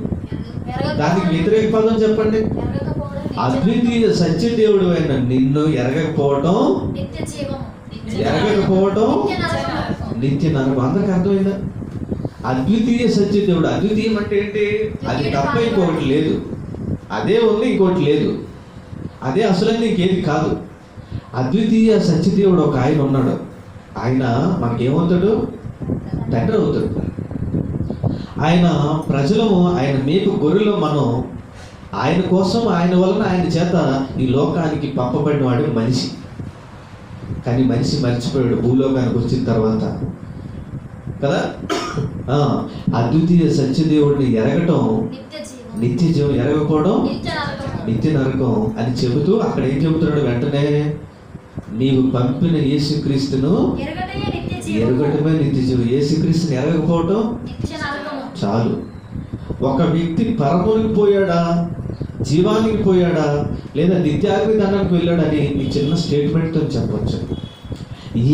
A: దానికి వ్యతిరేక పదం చెప్పండి. అద్వితీయ సత్య దేవుడు అయిన నిన్ను ఎరగకపోవటం, ఎరగకపోవటం నిత్య నరకం. అందరికి అర్థమైందా? అద్వితీయ సత్య దేవుడు. అద్వితీయం అంటే ఏంటి? అది తప్ప ఇంకొకటి లేదు, అదే ఉంది, ఇంకోటి లేదు, అదే అసలు ఇంకేది కాదు. అద్వితీయ సత్యదేవుడు ఒక ఆయన ఉన్నాడు, ఆయన మనకేమవుతాడు? తండ్రి అవుతాడు. ఆయన ప్రజలము, ఆయన మేపు గొర్రెలు మనం. ఆయన కోసం, ఆయన వలన, ఆయన చేత ఈ లోకానికి పంపబడిన వాడు మనిషి. కానీ మనిషి మర్చిపోయాడు భూలోకానికి వచ్చిన తర్వాత కదా. అద్వితీయ సత్యదేవుడిని ఎరగటం నిత్య జీవం, ఎరగకపోవడం నిత్య నరకం అని చెబుతూ అక్కడ ఏం చెబుతున్నాడు? వెంటనే నీవు పంపిన యేసుక్రీస్తును ఎరగటమే నిత్య జీవం. యేసుక్రీస్తుని ఎరగకపోవటం చాలు. ఒక వ్యక్తి పరమునికి పోయాడా, జీవానికి పోయాడా, లేదా నిత్యాగ్ని దండానికి వెళ్ళాడని ఈ చిన్న స్టేట్మెంట్తో చెప్పవచ్చు.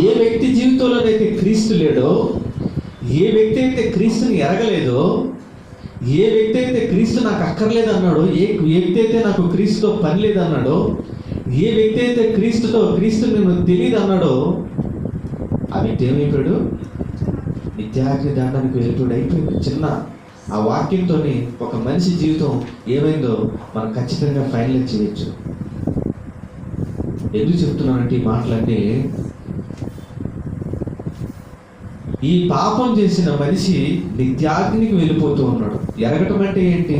A: ఏ వ్యక్తి జీవితంలోనైతే క్రీస్తు లేడో, ఏ వ్యక్తి అయితే క్రీస్తుని ఎరగలేదో, ఏ వ్యక్తి అయితే క్రీస్తు నాకు అక్కర్లేదు అన్నాడో, ఏ వ్యక్తి అయితే నాకు క్రీస్తుతో పని లేదన్నాడో, ఏ వ్యక్తి అయితే క్రీస్తు నేను తెలియదు అన్నాడో, ఆ వ్యక్తి ఏమైపోయాడు? నిత్యాగ్ని దండానికి వెళ్ళిపోయాడు, అయిపోయింది. చిన్న ఆ వాక్యంతో ఒక మనిషి జీవితం ఏమైందో మనం ఖచ్చితంగా ఫైనలైజ్ చేయొచ్చు. ఎందుకు చెప్తున్నానంటే ఈ మాటలన్నీ, ఈ పాపం చేసిన మనిషి నిత్యాగ్నికి వెళ్ళిపోతూ ఉన్నాడు. ఎరగటం అంటే ఏంటి?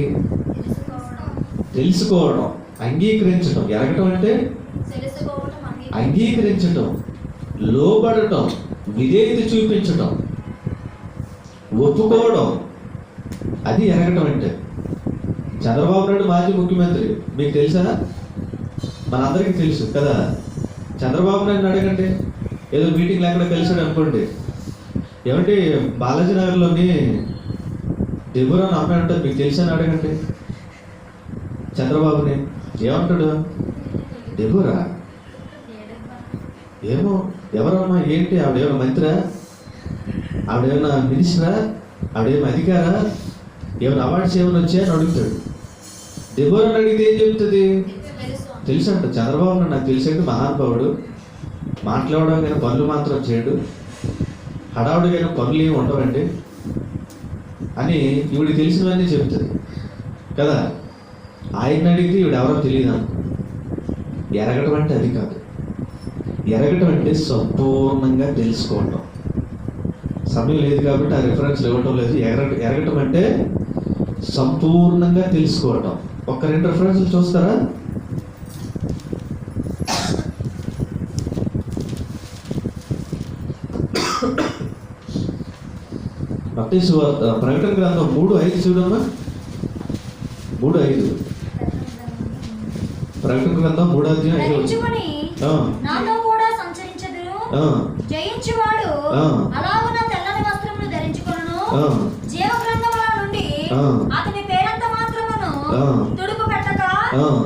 A: తెలుసుకోవడం, అంగీకరించడం. ఎరగటం అంటే అంగీకరించటం, లోబడటం, విధేయత చూపించటం, ఒప్పుకోవడం, అది ఎరగటం అంటే. చంద్రబాబు నాయుడు మాజీ ముఖ్యమంత్రి, మీకు తెలుసా? మనందరికీ తెలుసు కదా. చంద్రబాబు నాయుడు అడగండి, ఏదో మీటింగ్లో ఎక్కడ కలిసాడు అనుకోండి, ఏమంటే బాలాజీ నగర్లోని డెబోరా అమ్మాయి ఉంటుంది, మీకు తెలిసాను అడగండి చంద్రబాబుని, ఏమంటాడు? డెబోరా ఏమో, ఎవరమ్మా, ఏంటి ఆవిడేమైనా మంత్రా, ఆవిడేమైనా మినిస్టరా, ఆవిడేమైనా అధికారా, ఏమైనా అవార్డ్స్ ఏమైనా వచ్చాయని అడుగుతాడు. డెబోరాని అడిగితే ఏం చెప్తుంది? తెలుసు అంట. చంద్రబాబు నాకు తెలిసేది మహానుభావుడు, మాట్లాడడం కానీ పనులు మాత్రం చేయడు, హడావుడిగా పనులు ఏమి ఉండవండి అని ఈవిడికి తెలిసినవన్నీ చెప్తుంది కదా. ఆయన అడిగితే ఈవిడ ఎవరో తెలియదు. ఎరగటం అంటే అది కాదు. ఎరగటం అంటే సంపూర్ణంగా తెలుసుకోవటం. సమయం లేదు కాబట్టి ఆ రిఫరెన్స్లు ఇవ్వటం లేదు. ఎరగటం అంటే సంపూర్ణంగా తెలుసుకోవటం. ఒక 2 రిఫరెన్స్లు చూస్తారా? మత్తయి సువార్త, ప్రకటన గ్రంథం 3:5 చూడమ్మా. 3:5 ప్రకటన గ్రంథం 3:5.
C: నాతో కూడా సంచరించెదరు, జయించువాడు అలాగున తెల్లని వస్త్రములు ధరించుకొనును, జీవ గ్రంథముల నుండి అతని పేరంత మాత్రమును తుడుపు పెట్టక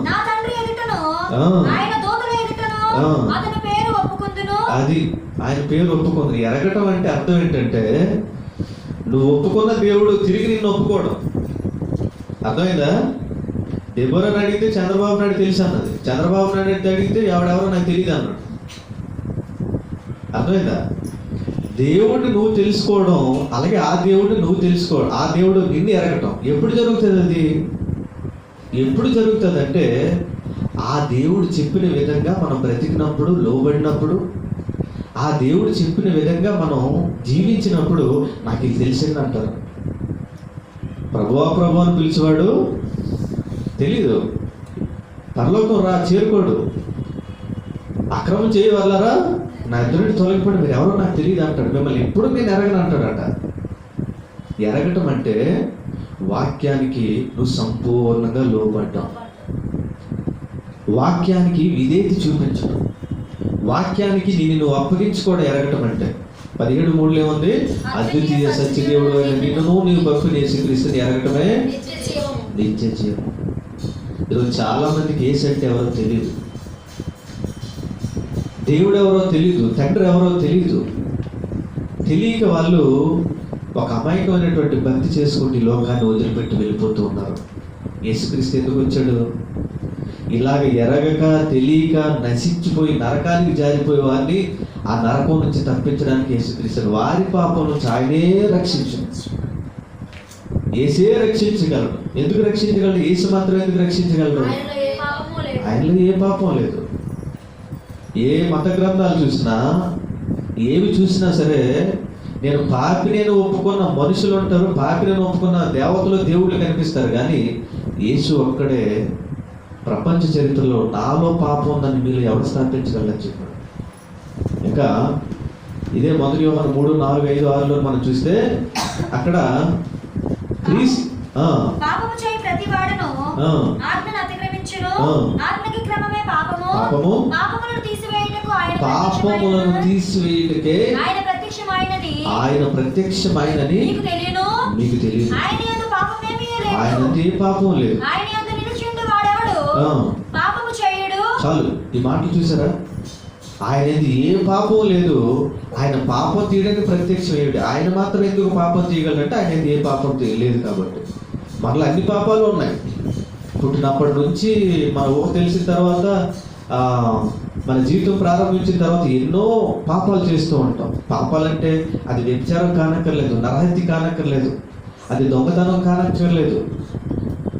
C: నా తండ్రి ఎదుటను ఆయన దూతల ఎదుటను అతని పేరు ఒప్పుకొందును. అది
A: ఆయన పేరు ఒప్పుకుంది. ఎరగటం అంటే అర్థం ఏంటంటే, నువ్వు ఒప్పుకున్న దేవుడు తిరిగి నిన్ను ఒప్పుకోవడం. అర్థమైందా? డెబోరాని అడిగితే చంద్రబాబు నాయుడు తెలుసు అన్నది, చంద్రబాబు నాయుడు అడిగితే ఎవడెవరో నాకు తెలియదు అన్నాడు. అర్థమైందా? దేవుడిని నువ్వు తెలుసుకోవడం, అలాగే ఆ దేవుడిని నువ్వు తెలుసుకోవడం, ఆ దేవుడు నిన్ను ఎరగటం ఎప్పుడు జరుగుతుంది? అది ఎప్పుడు జరుగుతుంది అంటే, ఆ దేవుడు చెప్పిన విధంగా మనం బ్రతికినప్పుడు, లోబడినప్పుడు, ఆ దేవుడు చెప్పిన విధంగా మనం జీవించినప్పుడు నాకు ఇది తెలిసింది అంటారు. ప్రభువా ప్రభు అని పిలిచేవాడు తెలీదు, పరలోకం రా చేరుకోడు, అక్రమం చేయవల్లరా నా ఎదురుని తొలగిపడి మీరు ఎవరో నాకు తెలియదు అంటాడు. మిమ్మల్ని ఎప్పుడు నేను ఎరగను అంటాడట. ఎరగటం అంటే వాక్యానికి నువ్వు సంపూర్ణంగా లోబడ్డావు, వాక్యానికి విధేయత చూపించడం, వాక్యానికి నిన్ను నువ్వు అప్పగించుకోవడం ఎరగటం అంటే. 17:3 ఏముంది? అద్వితీయ సత్యదేవుడు అయిన నిన్ను నీవు భక్తుని యేసుక్రీస్తుని ఎరగటమే
C: నిత్య జీవము.
A: నిత్య జీవం. ఈరోజు చాలా మందికి యేసు అంటే ఎవరో తెలియదు, దేవుడు ఎవరో తెలియదు, తండ్రి ఎవరో తెలియదు. తెలియక వాళ్ళు ఒక అమాయకమైనటువంటి భక్తి చేసుకుంటూ ఈ లోకాన్ని వదిలిపెట్టి వెళ్ళిపోతూ ఉన్నారు. యేసుక్రీస్తు ఎందుకు వచ్చాడు? ఇలాగ ఎరగక తెలియక నశించిపోయి నరకానికి జారిపోయే వారిని ఆ నరకం నుంచి తప్పించడానికి యేసుక్రీస్తు. వారి పాపం నుంచి ఆయనే రక్షించు, యేసే రక్షించగలడు. ఎందుకు రక్షించగలడు? యేసు మాత్రం ఎందుకు రక్షించగలడు?
C: ఆయనలో ఏ పాపము లేదు.
A: ఆయనలో ఏ పాపం లేదు. ఏ మత గ్రంథాలు చూసినా ఏవి చూసినా సరే, నేను పాపిని ఒప్పుకున్న మనుషులు ఉంటారు, పాపిని ఒప్పుకున్న దేవతలు దేవుళ్ళు కనిపిస్తారు, కానీ యేసు ఒక్కడే ప్రపంచ చరిత్రలో నాలో పాపం ఉందని మీరు ఎవరు స్థాపించగలరని చెప్పాడు. ఇంకా ఇదే 1 యోహాను 3, 4, 5, 6లో మనం చూస్తే అక్కడ
C: పాపము చేయి ప్రతి వాడును ఆజ్ఞను అతిక్రమించును, ఆజ్ఞకి క్రమమే పాపము. పాపములను తీసివేయుటకు
A: ఆయన ప్రత్యక్షమైనది
C: మీకు తెలియను. ఆయన యందు పాపమేమీ లేదు.
A: ఆయన యందు ఏ పాపం లేదు.
C: ఆయన యందు నిలిచియుండు వాడెవడు పాపము చేయడు.
A: చాలు, ఈ మాటలు చూసారా? ఆయన యందు ఏ పాపం లేదు. ఆయన పాపం తీయడానికి ప్రత్యక్షమయ్యాడు. ఆయన మాత్రం ఎందుకు పాపం తీయగలడంటే ఆయన యందు ఏ పాపం లేదు కాబట్టి. మనలో అన్ని పాపాలు ఉన్నాయి. పుట్టినప్పటి నుంచి మన ఊహ తెలిసిన తర్వాత మన జీవితం ప్రారంభించిన తర్వాత ఎన్నో పాపాలు చేస్తూ ఉంటాం. పాపాలంటే అది వ్యభిచారం కానక్కర్లేదు, నరహత్య కానక్కర్లేదు, అది దొంగతనం కానక్కర్లేదు,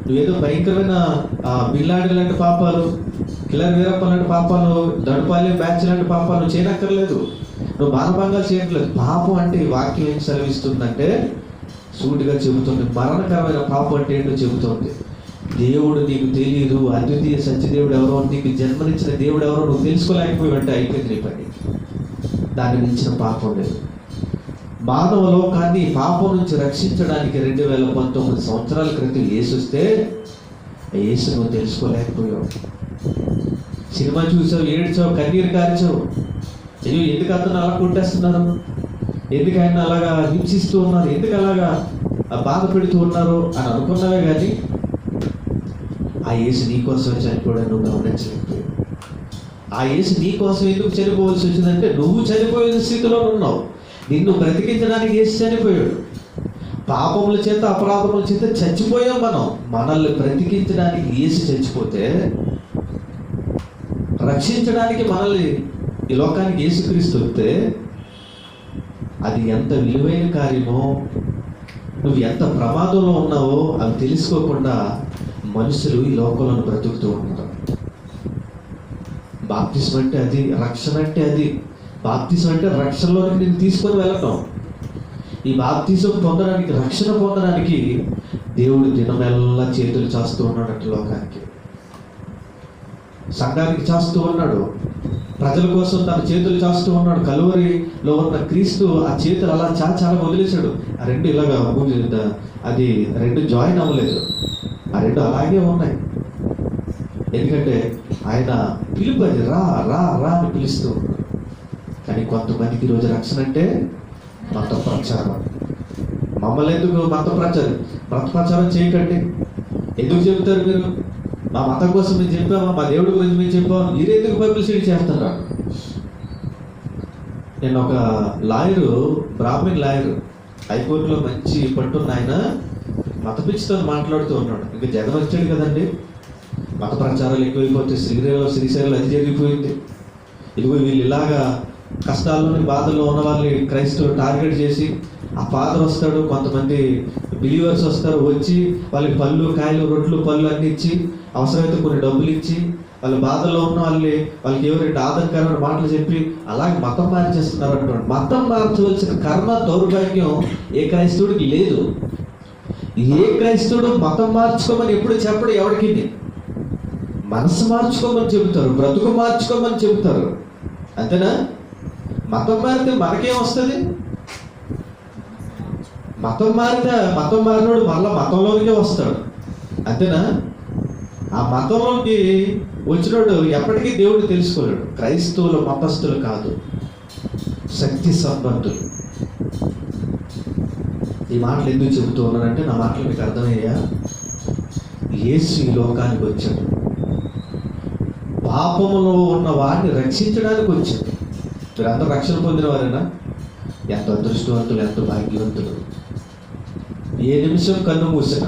A: నువ్వేదో భయంకరమైన బిల్లాడి లాంటి పాపాలు, కిల్లర్ వీరప్ప లాంటి పాపాలు, దడుపాలి బ్యాచ్ లాంటి పాపాలు చేయనక్కర్లేదు, నువ్వు మానభంగాలు చేయట్లేదు. పాపం అంటే ఈ వాక్యం ఏం సెలవిస్తుందంటే సూటిగా చెబుతుంది. మరణకరమైన పాపం అంటే ఏంటో చెబుతుంది. దేవుడు నీకు తెలియదు, అద్వితీయ సత్యదేవుడు ఎవరో, నీకు జన్మనిచ్చిన దేవుడు ఎవరో నువ్వు తెలుసుకోలేకపోయి అంటే అయిపోయింది నీ పని. దాన్ని మించిన పాపం లేదు. మానవ లోకాన్ని పాపం నుంచి రక్షించడానికి 2019 సంవత్సరాల క్రితం యేసు వస్తే యేసు నువ్వు తెలుసుకోలేకపోయావు. సినిమా చూసావు, ఏడ్చావు, కన్నీరు కార్చావు. అయ్యో ఎందుకు అతను అలా కొట్టేస్తున్నారు, ఎందుకు ఆయన అలాగా హింసిస్తూ ఉన్నారు, ఎందుకు అలాగా బాధ పెడుతూ ఉన్నారు అని అనుకున్నావే, కానీ ఆ యేసు నీ కోసం చనిపోవడం నువ్వు గమనించలేకపోయావు. ఆ యేసు నీ కోసం ఎందుకు చనిపోవాల్సి వచ్చిందంటే నువ్వు చనిపోయిన స్థితిలో ఉన్నావు. నిన్ను బ్రతికించడానికి యేసు చనిపోయాడు. పాపముల చేత అపరాధముల చేత చచ్చిపోయాం మనం. మనల్ని బ్రతికించడానికి యేసు చచ్చిపోతే, రక్షించడానికి మనల్ని ఈ లోకానికి యేసుక్రీస్తు వస్తే అది ఎంత విలువైన కార్యమో, నువ్వు ఎంత ప్రమాదంలో ఉన్నావో అవి తెలుసుకోకుండా మనుషులు ఈ లోకంలో బ్రతుకుతూ ఉంటారు. బాప్తిసం అంటే అది, రక్షణ అంటే అది. బాప్తిసం అంటే రక్షణలోనికి నేను తీసుకొని వెళ్ళటం. ఈ బాప్తిసం పొందడానికి, రక్షణ పొందడానికి దేవుడు దినమెల్లా చేతులు చాస్తూ ఉన్నాడు. లోకానికి, సంఘానికి చాస్తూ ఉన్నాడు. ప్రజల కోసం తన చేతులు చాస్తూ ఉన్నాడు. కలువరిలో ఉన్న క్రీస్తు ఆ చేతులు అలా చాలా వదిలేశాడు. ఆ రెండు ఇలాగా అది రెండు జాయిన్ అవ్వలేదు, ఆ రెండు అలాగే ఉన్నాయి. ఎందుకంటే ఆయన పిలుపు అది, రా రా రా అని పిలుస్తూ. కానీ కొంతమందికి ఈరోజు రక్షణ అంటే మత ప్రచారం. మమ్మల్ని ఎందుకు మత ప్రచారం చేయకండి, ఎందుకు చెబుతారు మీరు? మా మతం కోసం మేము చెప్పామా, మా దేవుడి గురించి మేము చెప్పామా, మీరు ఎందుకు పబ్లిసిటీ చేస్తున్నారు? నేను ఒక లాయరు, బ్రాహ్మణ్ లాయరు, హైకోర్టులో మంచి పట్టున్న ఆయన మత పిచ్చితో మాట్లాడుతూ ఉన్నాడు. ఇంకా జగన్ వచ్చాడు కదండి, మత ప్రచారాలు ఎక్కువైపోతే శ్రీశైలం అది జరిగిపోయింది. ఇదిగో వీళ్ళు ఇలాగా కష్టాల్లోని బాధల్లో ఉన్న వాళ్ళని క్రైస్తవులు టార్గెట్ చేసి, ఆ ఫాదర్ వస్తాడు, కొంతమంది బిలీవర్స్ వస్తారు, వచ్చి వాళ్ళకి పళ్ళు, కాయలు, రొట్లు, పళ్ళు అన్నీ ఇచ్చి, అవసరమైతే కొన్ని డబ్బులు ఇచ్చి, వాళ్ళ బాధల్లో ఉన్న వాళ్ళకి ఎవరైతే ఆధారకరమైన మాటలు చెప్పి అలాగే మతం మార్చేస్తున్నారు అంటున్నాడు. మతం మార్చవలసిన కర్మ, దౌర్భాగ్యం ఏ క్రైస్తవుడికి లేదు. ఏ క్రైస్తవుడు మతం మార్చుకోమని ఎప్పుడు చెప్పడు ఎవరికి. మనసు మార్చుకోమని చెబుతారు, బ్రతుకు మార్చుకోమని చెబుతారు, అంతేనా? మతం మారితే మనకేం వస్తుంది? మతం మారినోడు మళ్ళీ మతంలోనికే వస్తాడు, అంతేనా? ఆ మతంలోకి వచ్చినోడు ఎప్పటికీ దేవుడు తెలుసుకోలేడు. క్రైస్తవుల మతస్థులు కాదు. శక్తి సంపన్నులు. ఈ మాటలు ఎందుకు చెబుతూ ఉన్నానంటే నా మాటలు మీకు అర్థమయ్యా. యేసు ఈ లోకానికి వచ్చాడు, పాపములో ఉన్న వారిని రక్షించడానికి వచ్చాడు. మీరందరూ రక్షణ పొందిన వారేనా? ఎంత అదృష్టవంతులు, ఎంత భాగ్యవంతులు. ఏ నిమిషం కన్ను మూసిన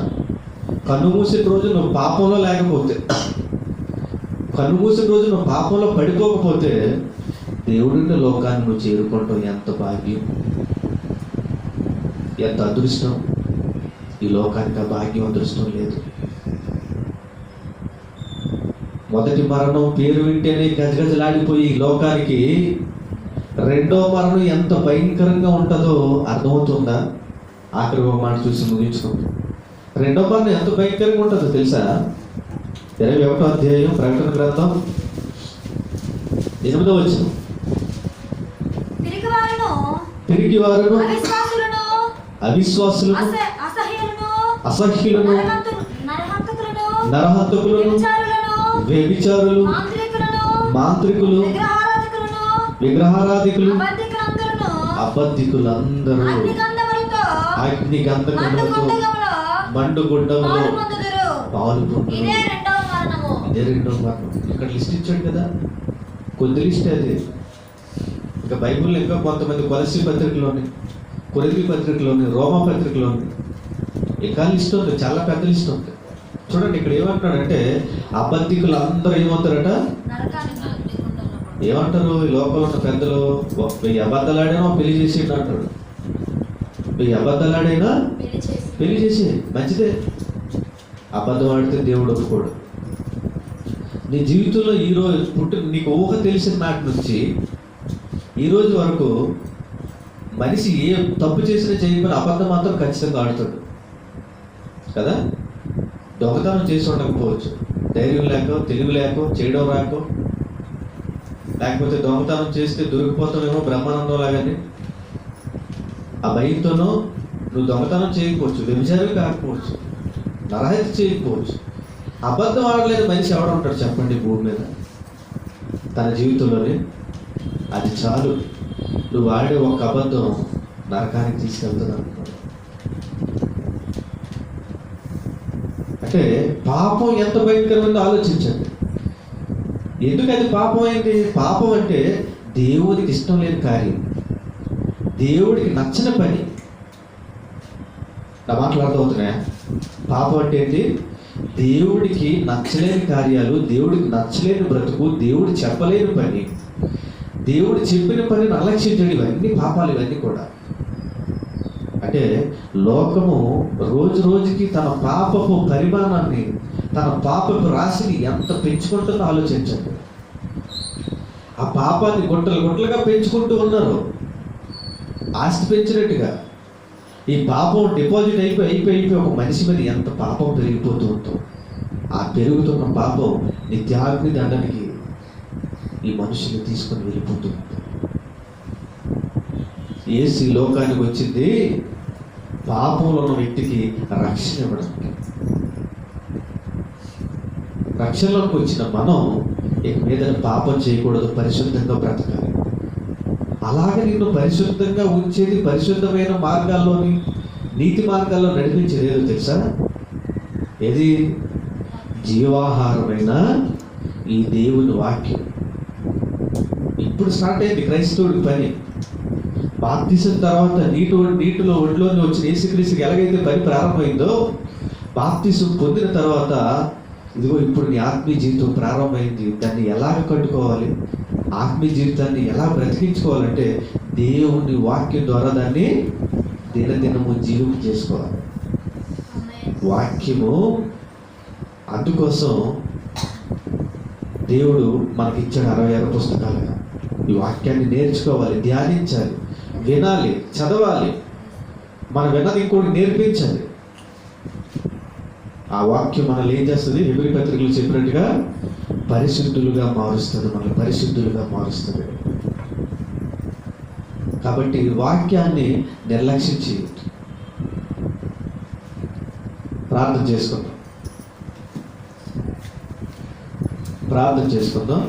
A: రోజు నువ్వు పాపంలో లేకపోతే, కన్ను మూసిన రోజు నువ్వు పాపంలో పడిపోకపోతే దేవుడిని లోకాన్ని నువ్వు చేరుకుంటావు. ఎంత భాగ్యం, ఎంత అదృష్టం. ఈ లోకానికి ఆ భాగ్యం, అదృష్టం లేదు. మొదటి మరణం పేరు వింటేనే గజగజలాడిపోయి ఈ లోకానికి రెండో మరణం ఎంత భయంకరంగా ఉంటుందో అర్థమవుతుందా? ఆఖరి ఒక మాట చూసి ముగించుకుంటాం. రెండో మరణం ఎంత భయంకరంగా ఉంటుందో తెలుసా? 21వ అధ్యాయం ప్రకటన గ్రంథం 8వ వచనం. పిరికివారును అవిశ్వాసులను అసహ్యులను నరహంతకులను వ్యభిచారులు మాంత్రికులు విగ్రహారాధికులు అబద్ధికులందరూ అగ్ని గంధకములతో మండుగుండములో పాల్గొంటారు. ఇదే రెండో మరణం. ఇక్కడ లిస్ట్ ఇచ్చాడు కదా, కొద్ది లిస్ట్ అది. ఇంకా బైబిల్లో ఇంకా కొంతమంది కొలసి పత్రికలోని, కొరింథీ పత్రికలోని, రోమా పత్రికలోని ఇంకా లిస్ట్ ఉంది, చాలా పెద్ద లిస్ట్ ఉంది. చూడండి ఇక్కడ ఏమంటున్నాడంటే అబద్ధికులు అందరూ ఏమవుతారట? ఏమంటారు ఈ లోకంలో ఉన్న పెద్దలు? 1000 అబద్ధాలాడైనా పెళ్లి చేసేయండి అంటాడు. 1000 అబద్ధాలాడైనా పెళ్లి చేసే మంచిదే. అబద్ధం ఆడితే దేవుడు ఒప్పుకోడు. నీ జీవితంలో ఈరోజు నీకు ఊహ తెలిసిన నాటి నుంచి ఈరోజు వరకు మనిషి ఏ తప్పు చేసినా చేయకపోయినా అబద్ధం మాత్రం ఖచ్చితంగా ఆడుతాడు కదా. దొంగతనం చేసి ఉండకపోవచ్చు, ధైర్యం లేక, తెలివి లేక, చేయడం రాకో, లేకపోతే దొంగతనం చేస్తే దొరికిపోతామేమో బ్రహ్మానందం లాగానే ఆ భయంతోనో నువ్వు దొంగతనం చేయకపోవచ్చు, వ్యభిచారం కాకపోవచ్చు, నరహత్య చేయకపోవచ్చు. అబద్ధం ఆడలేని మనిషి ఎవడు ఉంటాడు చెప్పండి భూమి మీద తన జీవితంలోనే? అది చాలు, నువ్వు ఆడే ఒక అబద్ధం నరకానికి తీసుకెళ్తుంది అనుకోండి. అంటే పాపం ఎంత భయంకరమైందో ఆలోచించండి. ఎందుకు అది పాపం అయింది? పాపం అంటే దేవుడికి ఇష్టం లేని కార్యం, దేవుడికి నచ్చిన పని. నా మాటలు అర్థమవుతున్నాయా? పాపం అంటే ఏంటి? దేవుడికి నచ్చలేని కార్యాలు, దేవుడికి నచ్చలేని బ్రతుకు, దేవుడు చెప్పలేని పని, దేవుడు చెప్పిన పనిని అలక్ష్యించడం, ఇవన్నీ పాపాలు. ఇవన్నీ కూడా అంటే లోకము రోజు రోజుకి తన పాపపు పరిమాణాన్ని, తన పాపపు రాశిని ఎంత పెంచుకుంటుందో ఆలోచించండి. ఆ పాపాన్ని గుంటలుగా పెంచుకుంటూ ఉన్నారు, ఆస్తి పెంచినట్టుగా. ఈ పాపం డిపాజిట్ అయిపోయి ఒక మనిషి మీద ఎంత పాపం పెరిగిపోతూ ఉందో, ఆ పెరుగుతున్న పాపం నిత్యాగ్ని దండనికి ఈ మనుషులు తీసుకొని వెళ్ళిపోతూ ఉంటారు. యేసు ఈ లోకానికి వచ్చింది పాపంలో ఉన్న వ్యక్తికి రక్షణ ఇవ్వడానికి. రక్షణలోకి వచ్చిన మనం ఇక మీద పాపం చేయకూడదు, పరిశుద్ధంగా బ్రతకాలి. అలాగే నిన్ను పరిశుద్ధంగా ఉంచేది, పరిశుద్ధమైన మార్గాల్లోని, నీతి మార్గాల్లో నడిపించేది ఏదో తెలుసా? ఏది? జీవాహారమైన ఈ దేవుని వాక్యం. ఇప్పుడు స్టార్ట్ అయింది క్రైస్తవుడి పని. బాప్తిసం తర్వాత నీటిలో ఒంట్లోని వచ్చిన యేసుక్రీస్తుకి ఎలాగైతే పని ప్రారంభమైందో, బాప్తిసం పొందిన తర్వాత ఇదిగో ఇప్పుడు నీ ఆత్మీయ జీవితం ప్రారంభమైంది. దాన్ని ఎలాగ కట్టుకోవాలి, ఆత్మీయ జీవితాన్ని ఎలా బ్రతికించుకోవాలంటే దేవుని వాక్యం ద్వారా దాన్ని దినదినము జీవం చేసుకోవాలి. వాక్యము. అందుకోసం దేవుడు మనకిచ్చాడు 66 పుస్తకాలుగా. ఈ వాక్యాన్ని నేర్చుకోవాలి, ధ్యానించాలి, వినాలి, చదవాలి. మనం విన్నది ఇంకోటి నేర్పించాలి. ఆ వాక్యం మనల్ని ఏం చేస్తుంది? హెబ్రీ పత్రికలు చెప్పినట్టుగా పరిశుద్ధులుగా మారుస్తుంది, మనల్ని పరిశుద్ధులుగా మారుస్తుంది. కాబట్టి వాక్యాన్ని నిర్లక్ష్యించి ప్రార్థన చేసుకుందాం.